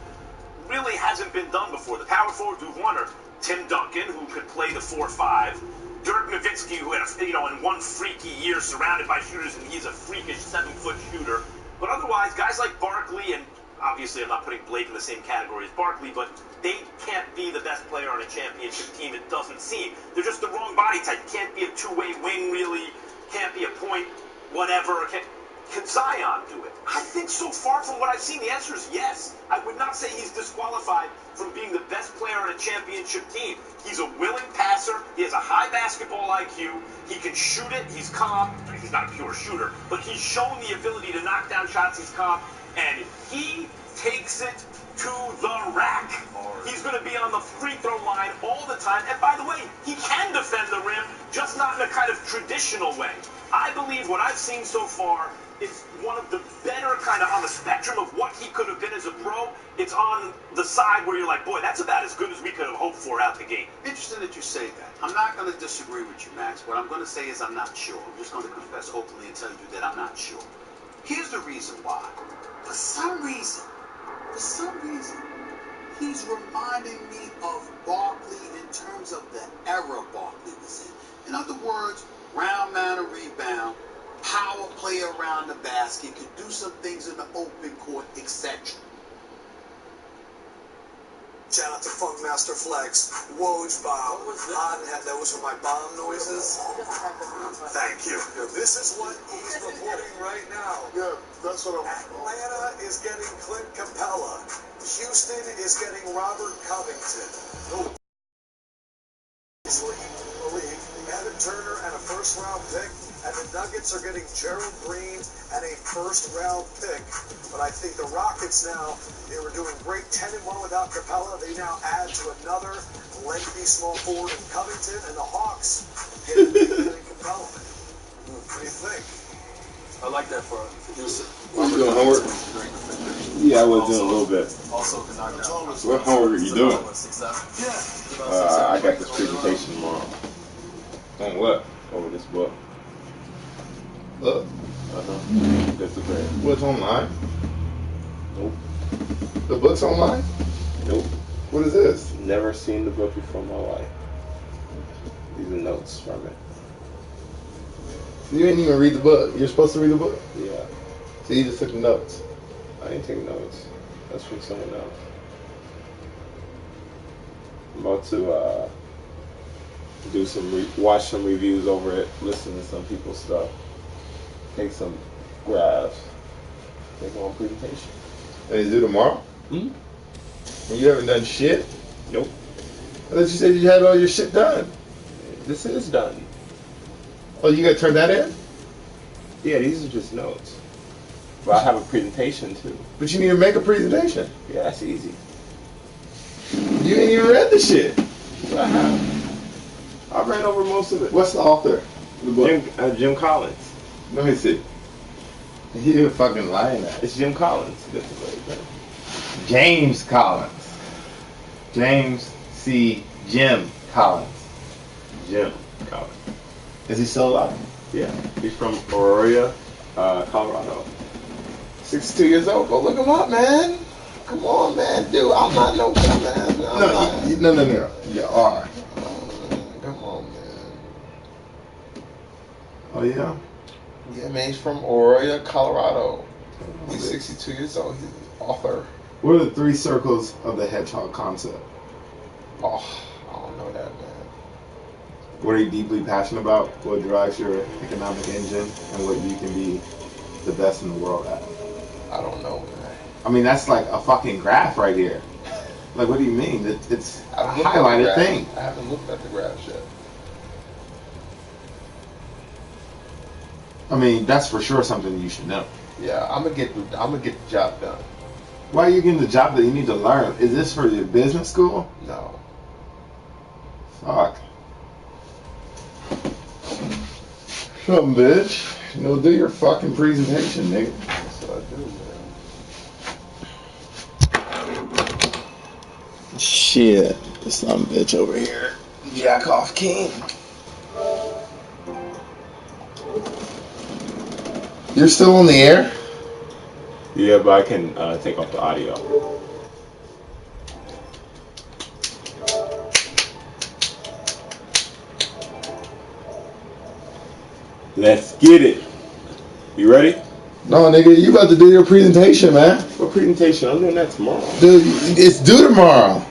Really hasn't been done before. The power forwards who've won are Tim Duncan, who could play the 4-5, Dirk Nowitzki, who had in one freaky year surrounded by shooters, and he's a freakish 7-foot shooter. But otherwise, guys like Barkley, and obviously I'm not putting Blake in the same category as Barkley, but they can't be the best player on a championship team, it doesn't seem. They're just the wrong body type. Can't be a two-way wing, really. Can't be a point, whatever. Can Zion do it? I think so far from what I've seen, the answer is yes. I would not say he's disqualified from being the best player on a championship team. He's a willing passer. He has a high basketball IQ. He can shoot it. He's calm. He's not a pure shooter, but he's shown the ability to knock down shots. He's calm, and he takes it to the rack. He's going to be on the free throw line all the time. And by the way, he can defend the rim, just not in a kind of traditional way. I believe what I've seen so far is one of the better kind of on the spectrum of what he could have been as a pro. It's on the side where you're like, boy, that's about as good as we could have hoped for out the gate. Interesting that you say that. I'm not going to disagree with you, Max. What I'm going to say is I'm not sure. I'm just going to confess openly and tell you that I'm not sure. Here's the reason why. For some reason, he's reminding me of Barkley in terms of the era Barkley was in. In other words, round man of rebound, power play around the basket, could do some things in the open court, etc. Shout out to Funkmaster Flex, Woj Bob, Hot Hat. That was for my bomb noises. Thank you. This is what he's reporting right now. Yeah, that's what I'm. Atlanta is getting Clint Capella. Houston is getting Robert Covington. No. Easily believe Evan Turner and a first-round pick, and the Nuggets are getting Gerald Green and a first-round pick. But I think the Rockets now, they were doing great 10-1 without Capella. They now add to another lengthy small forward in Covington, and the Hawks getting Capella. What do you think? I like that for a producer. You doing homework? Yeah, I was doing a little bit. Also can knock down. What homework are you doing? Yeah. I got this presentation tomorrow. On what? Over this book. Look. That's the grade. What's online? Nope. The book's online? Nope. What is this? Never seen the book before in my life. These are notes from it. You didn't even read the book. You're supposed to read the book? Yeah. So you just took the notes. I ain't taking notes. That's from someone else. I'm about to do watch some reviews over it, listen to some people's stuff, take some graphs, make my own presentation. And it's due tomorrow? Hmm? And you haven't done shit? Nope. I thought you said you had all your shit done. This is done. Oh, you got to turn that in? Yeah, these are just notes. But I have a presentation too. But you need to make a presentation. Yeah, that's easy. You ain't even read the shit. I have. I read over most of it. What's the author of the book? Jim Collins. Let me see. You're fucking lying at. It's Jim Collins. James Collins. James C. Jim Collins. Jim Collins. Is he still alive? Yeah. He's from Aurora, Colorado. 62 years old. Go look him up, man. Come on, man. Dude, I'm not no dumbass. No. You are. Come on, man. Oh, yeah? Yeah, man. He's from Aurora, Colorado. He's 62 years old. He's an author. What are the 3 circles of the hedgehog concept? Oh, I don't know that, man. What are you deeply passionate about? What drives your economic engine? And what you can be the best in the world at? I don't know, man. I mean, that's like a fucking graph right here. Like, what do you mean? It's a highlighted thing. I haven't looked at the graph yet. I mean, that's for sure something you should know. Yeah, I'm gonna get the job done. Why are you getting the job that you need to learn? Is this for your business school? No. Fuck. Some bitch. Do your fucking presentation, nigga. That's what I do, man. Shit. Some bitch over here. Jack off king. You're still on the air? Yeah, but I can take off the audio. Let's get it. You ready? No, nigga, you about to do your presentation, man. What presentation? I'm doing that tomorrow. Dude, it's due tomorrow.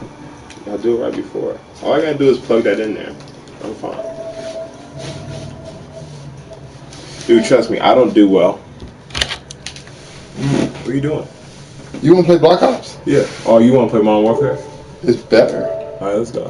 I'll do it right before. All I gotta do is plug that in there. I'm fine. Dude, trust me, I don't do well. What are you doing? You want to play Black Ops? Yeah. Oh, you want to play Modern Warfare? It's better. Alright, let's go.